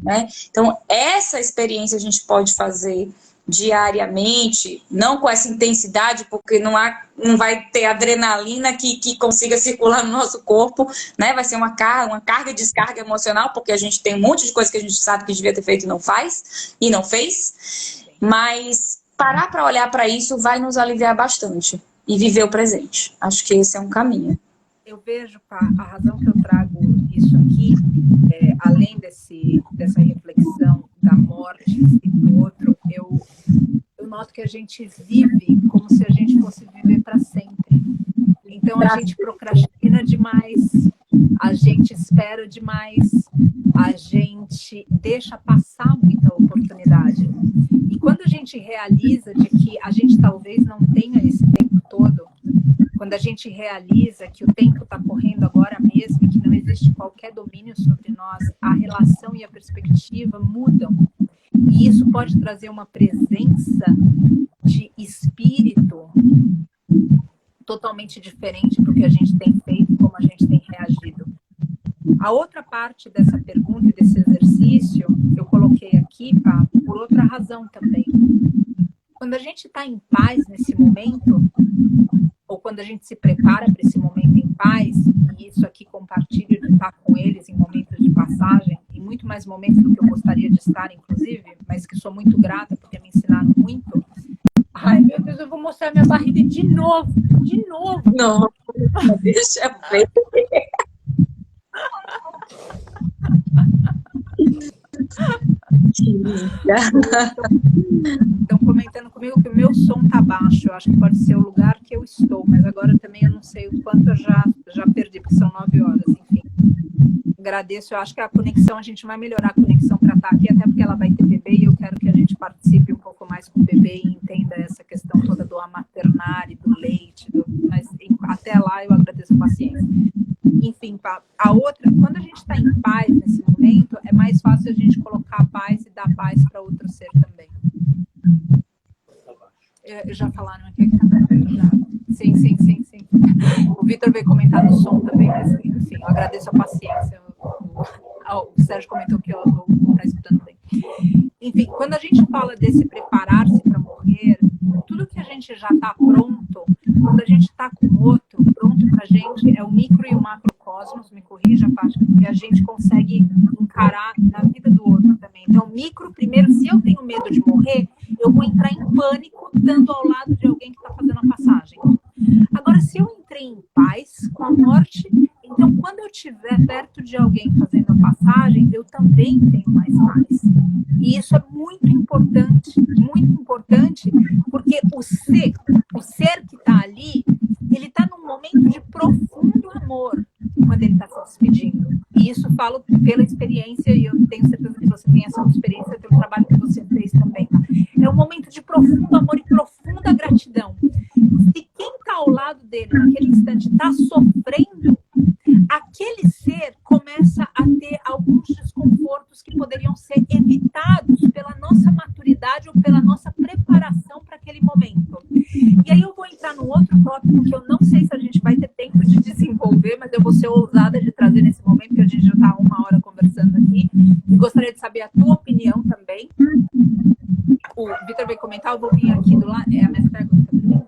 né? Então, essa experiência a gente pode fazer diariamente, não com essa intensidade, porque não vai ter adrenalina que consiga circular no nosso corpo, né? Vai ser uma carga e descarga emocional, porque a gente tem um monte de coisa que a gente sabe que devia ter feito e não fez, mas parar para olhar para isso vai nos aliviar bastante e viver o presente. Acho que esse é um caminho. Eu vejo, a razão que eu trago isso aqui, além dessa reflexão da morte e do outro, eu noto que a gente vive como se a gente fosse viver para sempre. Então, a gente procrastina demais, a gente espera demais, a gente deixa passar muita oportunidade. E quando a gente realiza de que a gente talvez não tenha esse tempo todo, quando a gente realiza que o tempo está correndo agora mesmo e que não existe qualquer domínio sobre nós, a relação e a perspectiva mudam. E isso pode trazer uma presença de espírito totalmente diferente do que a gente tem feito e como a gente tem reagido. A outra parte dessa pergunta e desse exercício, eu coloquei aqui, por outra razão também. Quando a gente está em paz nesse momento, ou quando a gente se prepara para esse momento em paz, e isso aqui compartilho de estar com eles em momentos de passagem, em muito mais momentos do que eu gostaria de estar, inclusive, mas que sou muito grata porque me ensinaram muito. Ai, meu Deus, eu vou mostrar minha barriga de novo. Não, deixa eu ver. Estão comentando comigo que o meu som tá baixo. Eu acho que pode ser o lugar que eu estou, mas agora também eu não sei o quanto eu já perdi, porque são 9 horas, enfim. Agradeço, eu acho que a conexão, a gente vai melhorar a conexão para estar aqui, até porque ela vai ter bebê e eu quero que a gente participe um pouco mais com o bebê e entenda essa questão toda do amaternar e do leite, mas até lá eu agradeço a paciência. Enfim, a outra, quando a gente está em paz nesse momento, é mais fácil a gente colocar a paz e dar paz para outro ser também. Já falaram aqui que tá já. Sim. O Vitor veio comentar do som também, mas enfim, eu agradeço a paciência. O Sérgio comentou que eu está escutando bem. Enfim, quando a gente fala desse preparar-se para morrer, tudo que a gente já está pronto, quando a gente está com o outro pronto para a gente, é o micro e o macrocosmos, me corrija, Paty, que a gente consegue encarar na vida do outro também. Então, micro, primeiro, se eu tenho medo de morrer, eu vou entrar em pânico estando ao lado de alguém que está fazendo a passagem. Agora, se eu entrei em paz com a morte, então, quando eu estiver perto de alguém fazendo a passagem, eu também tenho mais paz. E isso é muito importante, porque o ser que está ali, ele está num momento de profundo amor quando ele está se despedindo. E isso falo pela experiência, e eu tenho certeza que você tem essa experiência pelo trabalho que você fez também. É um momento de profundo amor e profunda gratidão. Se quem está ao lado dele naquele instante está sofrendo, aquele ser começa a ter alguns desconfortos que poderiam ser evitados pela nossa maturidade ou pela nossa preparação para aquele momento. E aí eu vou entrar num outro tópico que eu não sei se a gente vai ter tempo de desenvolver, mas eu vou ser ousada de trazer nesse momento, que a gente já está 1 hora conversando aqui. E gostaria de saber a tua opinião também. O Vitor veio comentar, eu vou vir aqui do lado. É a minha pergunta primeiro.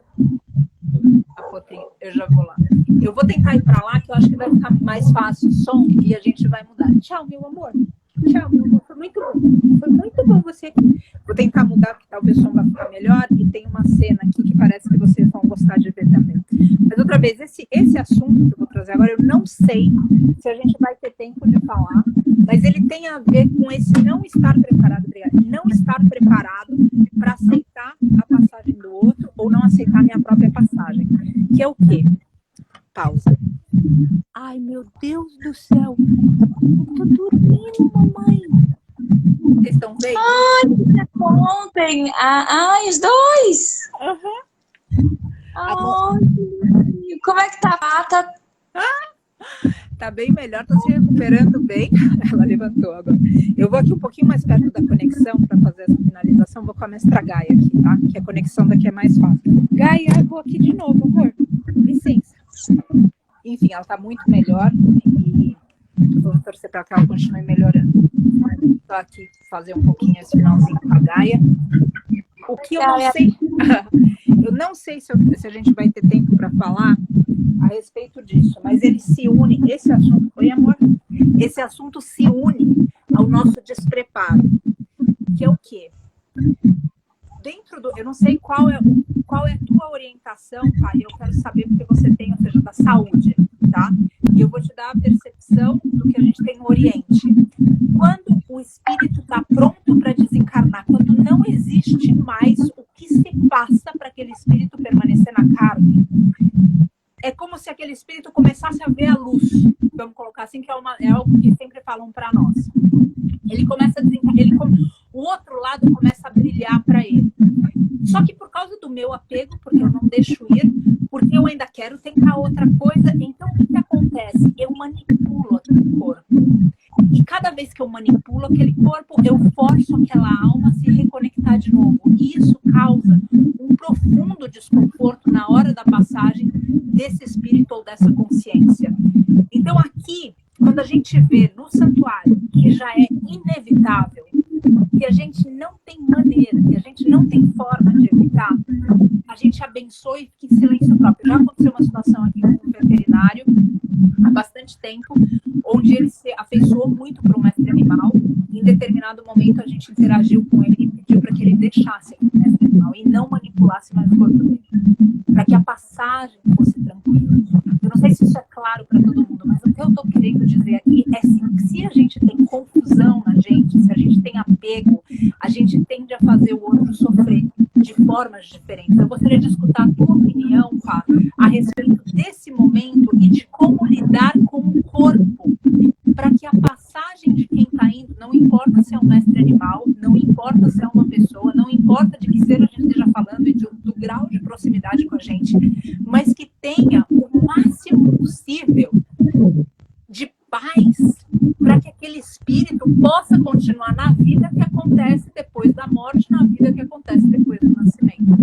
Eu já vou lá. Eu vou tentar ir para lá, que eu acho que vai ficar mais fácil o som e a gente vai mudar. Tchau, meu amor. Tchau, meu amor. Foi muito bom. Foi muito bom você aqui. Vou tentar mudar, porque talvez o som vai ficar melhor. E tem uma cena aqui que parece que vocês vão gostar de ver também. Mas eu outra vez, esse assunto que eu vou trazer agora, eu não sei se a gente vai ter tempo de falar, mas ele tem a ver com esse não estar preparado, não estar preparado para aceitar a passagem do outro ou não aceitar a minha própria passagem. Que é o quê? Pausa. Ai, meu Deus do céu. Eu tô dormindo, mamãe. Vocês estão vendo? Ai, ontem. Ai, os dois. Ai, como é que tá? Tá bem melhor, tá se recuperando bem. Ela levantou agora. Eu vou aqui um pouquinho mais perto da conexão para fazer essa finalização. Vou com a mestra Gaia aqui, tá? Que a conexão daqui é mais fácil. Gaia, eu vou aqui de novo, amor. Licença. Enfim, ela tá muito melhor e vamos torcer para que ela continue melhorando. Tô aqui fazer um pouquinho esse finalzinho com a Gaia. O que eu não sei, eu não sei se a gente vai ter tempo para falar a respeito disso, mas ele se une, esse assunto, oi amor, esse assunto se une ao nosso despreparo, que é o quê? Dentro do, eu não sei qual é a tua orientação, pai, eu quero saber porque você tem, ou seja, da saúde, tá? E eu vou te dar a percepção do que a gente tem no Oriente. Quando o espírito está pronto para desencarnar, quando não existe mais o que se passa para aquele espírito permanecer na carne, é como se aquele espírito começasse a ver a luz, vamos colocar assim, que é algo que sempre falam para nós. Ele começa a desencarnar, o outro lado começa a brilhar para ele. Só que por causa do meu apego, porque eu não deixo ir, porque eu ainda quero tentar outra coisa, então o que acontece? Eu manipulo aquele corpo. E cada vez que eu manipulo aquele corpo, eu forço aquela alma a se reconectar de novo. E isso causa um profundo desconforto na hora da passagem desse espírito ou dessa consciência. Então aqui, quando a gente vê no santuário que já é inevitável, que a gente não tem maneira, que a gente não tem forma de evitar, a gente abençoa e fica em silêncio próprio. Já aconteceu uma situação aqui com um veterinário há bastante tempo, onde ele se afeiçoou muito para o mestre animal. Em determinado momento a gente interagiu com ele e pediu para que ele deixasse o mestre animal e não manipulasse mais o corpo dele, para que a passagem fosse tranquila. Eu não sei se isso é claro para todo mundo, mas o que eu estou querendo dizer aqui é assim, que se a gente tem confusão na gente, se a gente tem apego, a gente tende a fazer o outro sofrer de formas diferentes. Eu gostaria de escutar a tua opinião, Pá, a respeito desse momento e de como lidar com o corpo, para que a passagem de quem está indo, não importa se é um mestre animal, não importa se é uma pessoa, não importa de que seja a gente esteja falando e do grau de proximidade com a gente, mas que tenha o máximo possível de paz para que aquele espírito possa continuar na vida que acontece depois da morte, na vida que acontece depois do nascimento.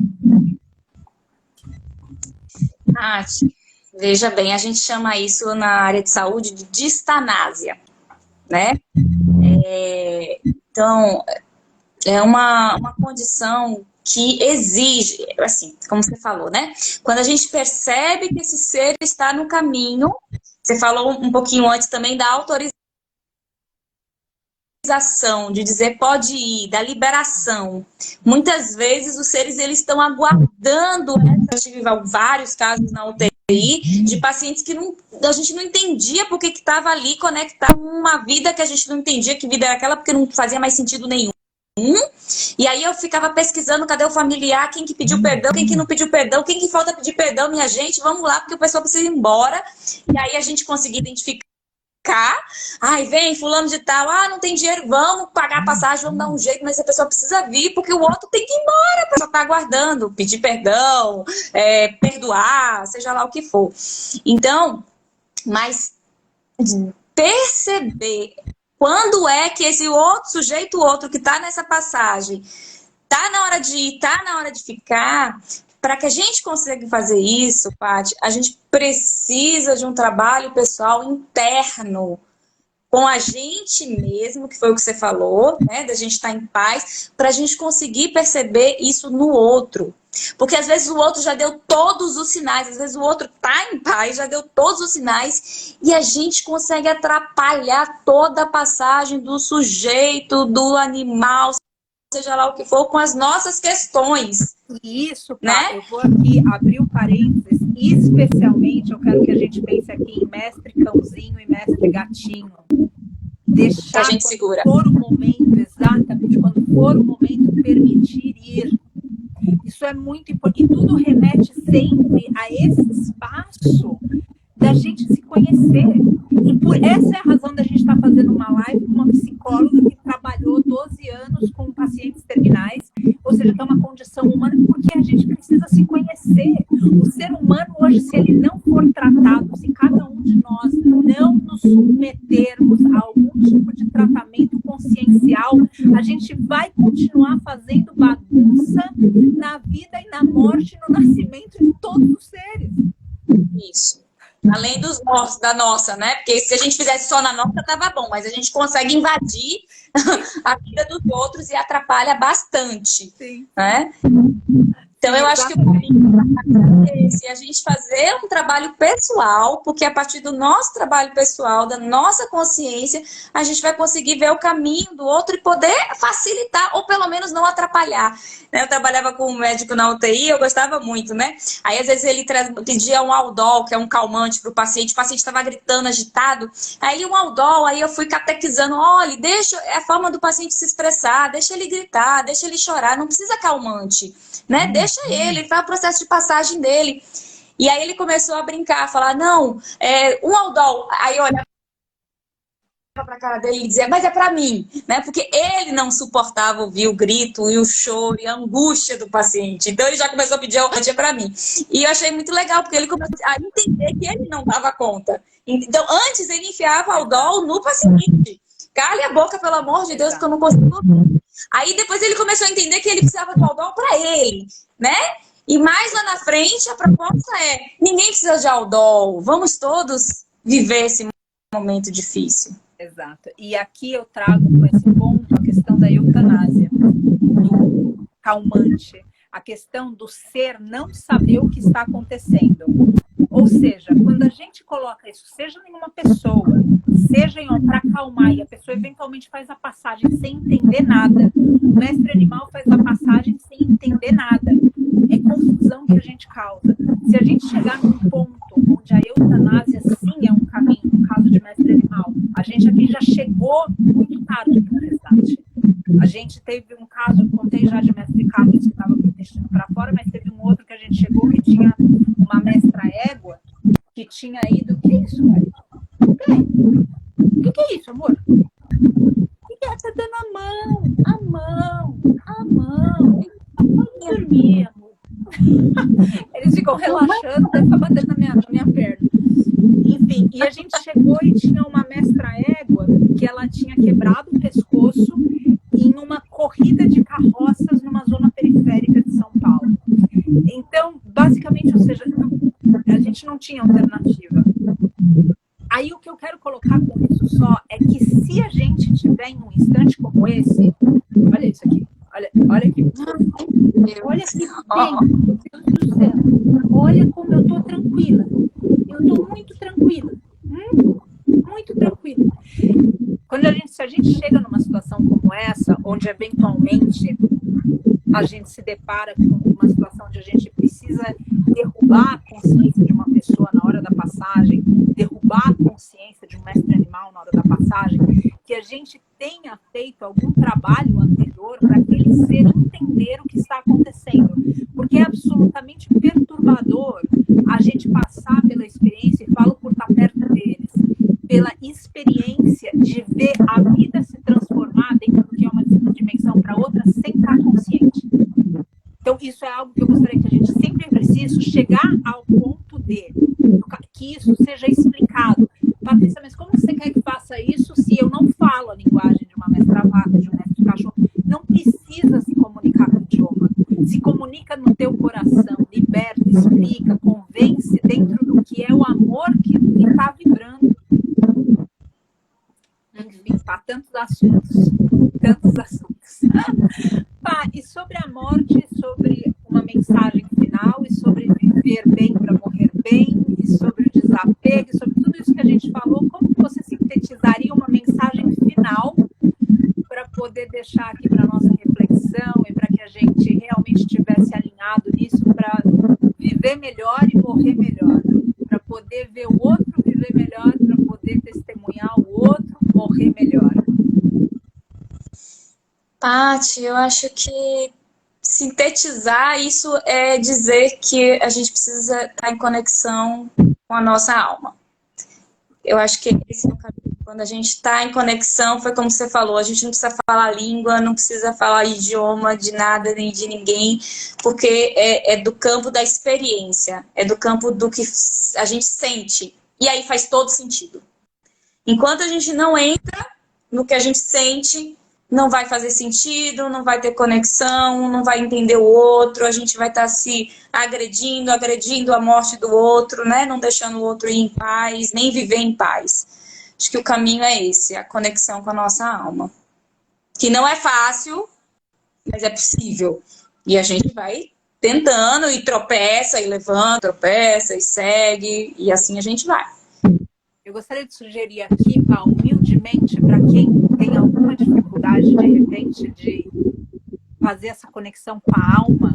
Veja bem, a gente chama isso na área de saúde de distanásia, né? Então, é uma condição que exige, assim, como você falou, né? Quando a gente percebe que esse ser está no caminho, você falou um pouquinho antes também da autorização, de dizer pode ir, da liberação. Muitas vezes os seres eles estão aguardando, eu tive vários casos na UTI de pacientes que a gente não entendia porque que estava ali conectado com uma vida que a gente não entendia que vida era aquela, porque não fazia mais sentido nenhum. E aí eu ficava pesquisando cadê o familiar, quem que pediu perdão, quem que não pediu perdão, quem que falta pedir perdão, minha gente, vamos lá, porque o pessoal precisa ir embora. E aí a gente conseguia identificar. Ai, vem, fulano de tal, não tem dinheiro, vamos pagar a passagem, vamos dar um jeito, mas a pessoa precisa vir, porque o outro tem que ir embora, a pessoa está aguardando, pedir perdão, perdoar, seja lá o que for. Então, mas perceber quando é que esse outro sujeito, outro que está nessa passagem, está na hora de ir, está na hora de ficar. Para que a gente consiga fazer isso, Paty, a gente precisa de um trabalho pessoal interno com a gente mesmo, que foi o que você falou, né? Da gente estar em paz, para a gente conseguir perceber isso no outro. Porque às vezes o outro já deu todos os sinais, às vezes o outro está em paz, já deu todos os sinais, e a gente consegue atrapalhar toda a passagem do sujeito, do animal, seja lá o que for, com as nossas questões. Isso, né? Eu vou aqui abrir o parênteses, especialmente eu quero que a gente pense aqui em mestre cãozinho e mestre gatinho. Deixar que a gente segura. For o momento, exatamente, quando for o momento, permitir ir. Isso é muito importante. E tudo remete sempre a esse espaço da gente se conhecer. E por essa é a razão da gente estar fazendo uma live com uma psicóloga que trabalhou 12 anos com pacientes terminais, ou seja, que é uma condição humana, porque a gente precisa se conhecer. O ser humano hoje, se ele não for tratado, se cada um de nós não nos submetermos a algum tipo de tratamento consciencial, a gente vai continuar fazendo bagunça na vida e na morte, no nascimento de todos os seres. Isso. Além dos nossos, da nossa, né? Porque se a gente fizesse só na nossa, tava bom, mas a gente consegue invadir a vida dos outros e atrapalha bastante. Sim. Né? Então, eu acho que o caminho é esse, a gente fazer um trabalho pessoal, porque a partir do nosso trabalho pessoal, da nossa consciência, a gente vai conseguir ver o caminho do outro e poder facilitar, ou pelo menos não atrapalhar. Eu trabalhava com um médico na UTI, eu gostava muito, né? Aí, às vezes, ele pedia um Aldol, que é um calmante para o paciente estava gritando, agitado. Aí, um Aldol, aí eu fui catequizando, olha, deixa a forma do paciente se expressar, deixa ele gritar, deixa ele chorar, não precisa calmante, né? Deixa ele faz o processo de passagem dele. E aí ele começou a brincar, a falar, não, um Aldol. Aí olha pra cara dele e dizia, mas é pra mim, né? Porque ele não suportava ouvir o grito e o choro e a angústia do paciente. Então ele já começou a pedir Aldol pra mim. E eu achei muito legal, porque ele começou a entender que ele não dava conta. Então antes ele enfiava Aldol no paciente. Cale a boca, pelo amor de Deus, porque eu não consigo ouvir. Aí depois ele começou a entender que ele precisava do Aldol para ele, né? E mais lá na frente a proposta é, ninguém precisa de Aldol, vamos todos viver esse momento difícil. Exato. E aqui eu trago com esse ponto a questão da eutanásia, do calmante, a questão do ser não saber o que está acontecendo. Ou seja, quando a gente coloca isso, seja em uma pessoa, seja para acalmar, e a pessoa eventualmente faz a passagem sem entender nada, o mestre animal faz a passagem sem entender nada, é confusão que a gente causa. Se a gente chegar num ponto onde a eutanásia sim é um caminho, no caso de mestre animal, a gente aqui já chegou muito tarde para o resgate. A gente teve um caso, eu contei já de mestre Carlos, que estava com o intestino para fora, mas teve um outro que a gente chegou que tinha uma mestra égua que tinha ido... O que é isso, Mari? Peraí. O que é isso, amor? O que é? Tá dando a mão. Pode dormir, amor. Eles ficam relaxando, deve ficar batendo na minha perna. Enfim, e a gente chegou e tinha uma mestra égua que ela tinha quebrado o pescoço em uma corrida de carroças numa zona periférica de São Paulo. Então, basicamente, ou seja, a gente não tinha alternativa. Aí o que eu quero colocar com isso só é que se a gente tiver em um instante como esse, olha isso aqui, olha aqui. Olha que bem, meu Deus do céu. Olha como eu tô tranquila. Eu tô muito tranquila. Muito tranquila. Se a gente chega numa situação como essa, onde eventualmente a gente se depara com uma situação onde a gente precisa derrubar a consciência de uma pessoa na hora da passagem, derrubar a consciência de um mestre animal na hora da passagem, que a gente tenha feito algum trabalho anterior para aquele ser entender o que está acontecendo. Porque é absolutamente perturbador a gente passar pela experiência, e falo por estar perto deles, pela experiência de ver a vida se transformar dentro do que é uma dimensão para outra sem estar consciente. Então, isso é algo que eu gostaria que a gente sempre precise chegar ao ponto de que isso seja explicado. Patrícia, mas como você quer que faça isso se eu não falo a linguagem de uma mestra vaca, de um mestre cachorro? Não precisa se comunicar com o idioma. Se comunica no teu coração, liberta, explica, convence dentro do que é o amor que está vibrando. Enfim, pá, tantos assuntos. Pá, e sobre a morte, sobre uma mensagem final, e sobre viver bem para morrer bem, e sobre o desapego, e sobre tudo isso que a gente falou, como você sintetizaria uma mensagem final para poder deixar aqui para a nossa reflexão? reflexão e para que a gente realmente estivesse alinhado nisso para viver melhor e morrer melhor, para poder ver o outro viver melhor, para poder testemunhar o outro morrer melhor. Paty, eu acho que sintetizar isso é dizer que a gente precisa estar em conexão com a nossa alma. Eu acho que esse é o caminho. Quando a gente está em conexão, foi como você falou, a gente não precisa falar língua, não precisa falar idioma de nada nem de ninguém, porque é do campo da experiência, é do campo do que a gente sente. E aí faz todo sentido. Enquanto a gente não entra no que a gente sente, não vai fazer sentido, não vai ter conexão, não vai entender o outro, a gente vai estar se agredindo a morte do outro, né? Não deixando o outro ir em paz, nem viver em paz. Acho que o caminho é esse, a conexão com a nossa alma. Que não é fácil, mas é possível. E a gente vai tentando e tropeça e levanta, tropeça e segue, e assim a gente vai. Eu gostaria de sugerir aqui, humildemente, para quem tem alguma dificuldade, de repente, de fazer essa conexão com a alma,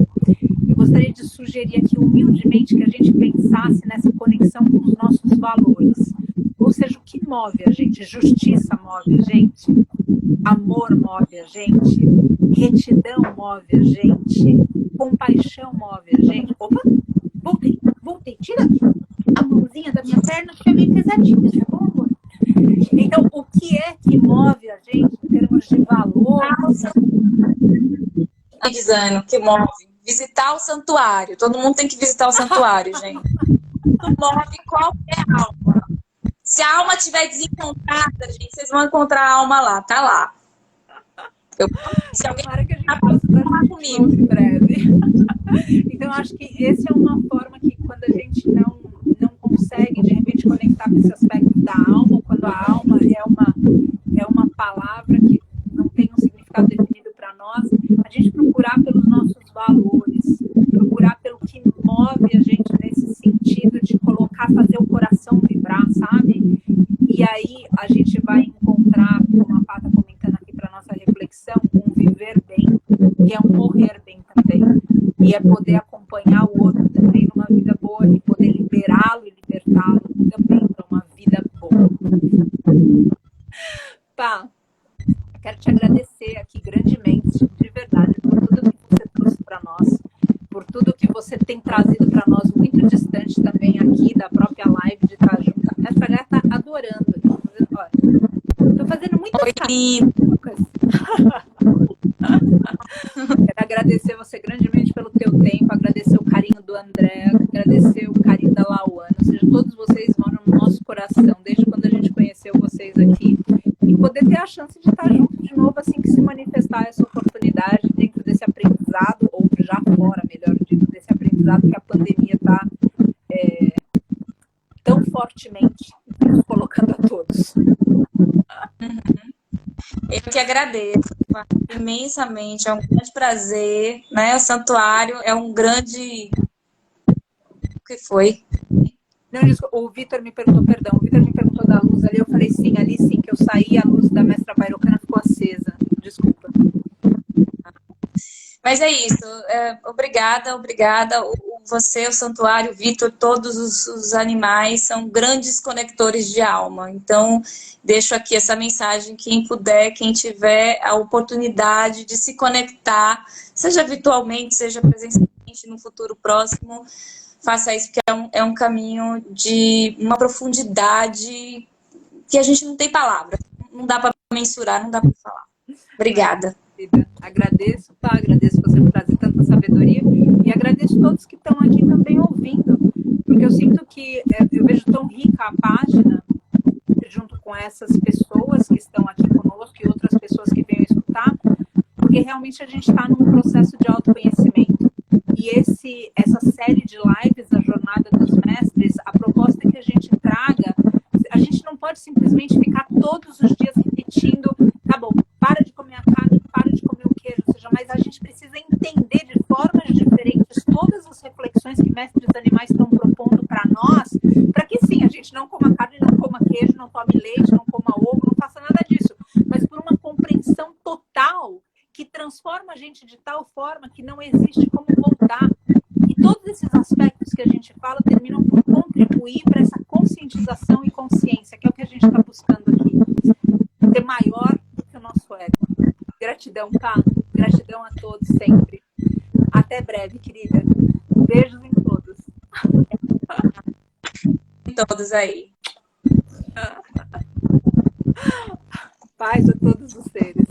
eu gostaria de sugerir aqui, humildemente, que a gente pensasse nessa conexão com os nossos valores. Ou seja, o que move a gente? Justiça move a gente, amor move a gente, retidão move a gente, compaixão move a gente. Opa, voltei, tira a mãozinha da minha perna, que é meio pesadinha, tá bom, amor? Então, o que é que move a gente em termos de valor? Dizendo que move. Visitar o santuário. Todo mundo tem que visitar o santuário, gente. Move qualquer alma. Se a alma estiver desencontrada, gente, vocês vão encontrar a alma lá. Tá lá. Se alguém Para que a gente possa dar comigo em breve. Então, acho que essa é uma forma que quando a gente não consegue, de repente, conectar com esse aspecto da alma, quando a alma é uma palavra que não tem um significado definido para nós, a gente procurar pelos nossos valores, procurar pelo que move a gente nesse sentido de fazer o coração vibrar, sabe? E aí a gente vai encontrar, como a Pá está comentando aqui para nossa reflexão, um viver bem, que é um morrer bem também. E é poder acompanhar o outro também numa vida boa e poder liberá-lo e libertá-lo também para uma vida boa. Pá, quero te agradecer aqui grandemente, de verdade, por tudo que você trouxe para nós, por tudo que você tem trazido para nós, muito distante também aqui da própria live de estar junto. Essa galera tá adorando. Tô fazendo muitas carinhas. Quero agradecer você grandemente pelo teu tempo, agradecer o carinho do André, agradecer o carinho da Lauana, ou seja, todos vocês moram no nosso coração, desde quando a gente conheceu vocês aqui, e poder ter a chance de estar junto de novo assim que se manifestar essa oportunidade dentro desse aprendizado, ou já fora, melhor dito, desse aprendizado que a pandemia está tão fortemente nos colocando a todos. Eu que agradeço imensamente, é um grande prazer, né? O santuário é um grande... O que foi? Não, desculpa, o Vitor me perguntou, perdão, o Vitor me perguntou da luz ali, eu falei sim, ali sim, que eu saí, a luz da mestra Bairocana ficou acesa, desculpa. Mas é isso, obrigada. Você, o santuário, o Vitor, todos os animais são grandes conectores de alma. Então, deixo aqui essa mensagem, quem puder, quem tiver a oportunidade de se conectar, seja virtualmente, seja presencialmente, no futuro próximo, faça isso, porque é um caminho de uma profundidade que a gente não tem palavras, não dá para mensurar, não dá para falar. Obrigada. Agradeço, tá? Agradeço você por trazer tanta sabedoria e agradeço todos que estão aqui também ouvindo, porque eu sinto que eu vejo tão rica a página junto com essas pessoas que estão aqui conosco e outras pessoas que venham escutar, porque realmente a gente está num processo de autoconhecimento. E essa série de lives, a Jornada dos Mestres, a proposta é que a gente traga, a gente não pode simplesmente ficar todos os dias repetindo, tá bom, para de comer a carne, para de comer o queijo, ou seja, mas a gente precisa entender de formas diferentes todas as reflexões que mestres animais estão propondo para nós, para que sim, a gente não coma carne, não coma queijo, não tome leite, não coma ovo, não faça nada disso, mas por uma compreensão total que transforma a gente de tal forma que não existe como voltar. E todos esses aspectos que a gente fala terminam por contribuir para essa conscientização e consciência, que é o que a gente está buscando aqui. Ser maior do que o nosso ego. Gratidão, tá? Gratidão a todos sempre. Até breve, querida. Beijos em todos. Em todos aí. Paz a todos os seres.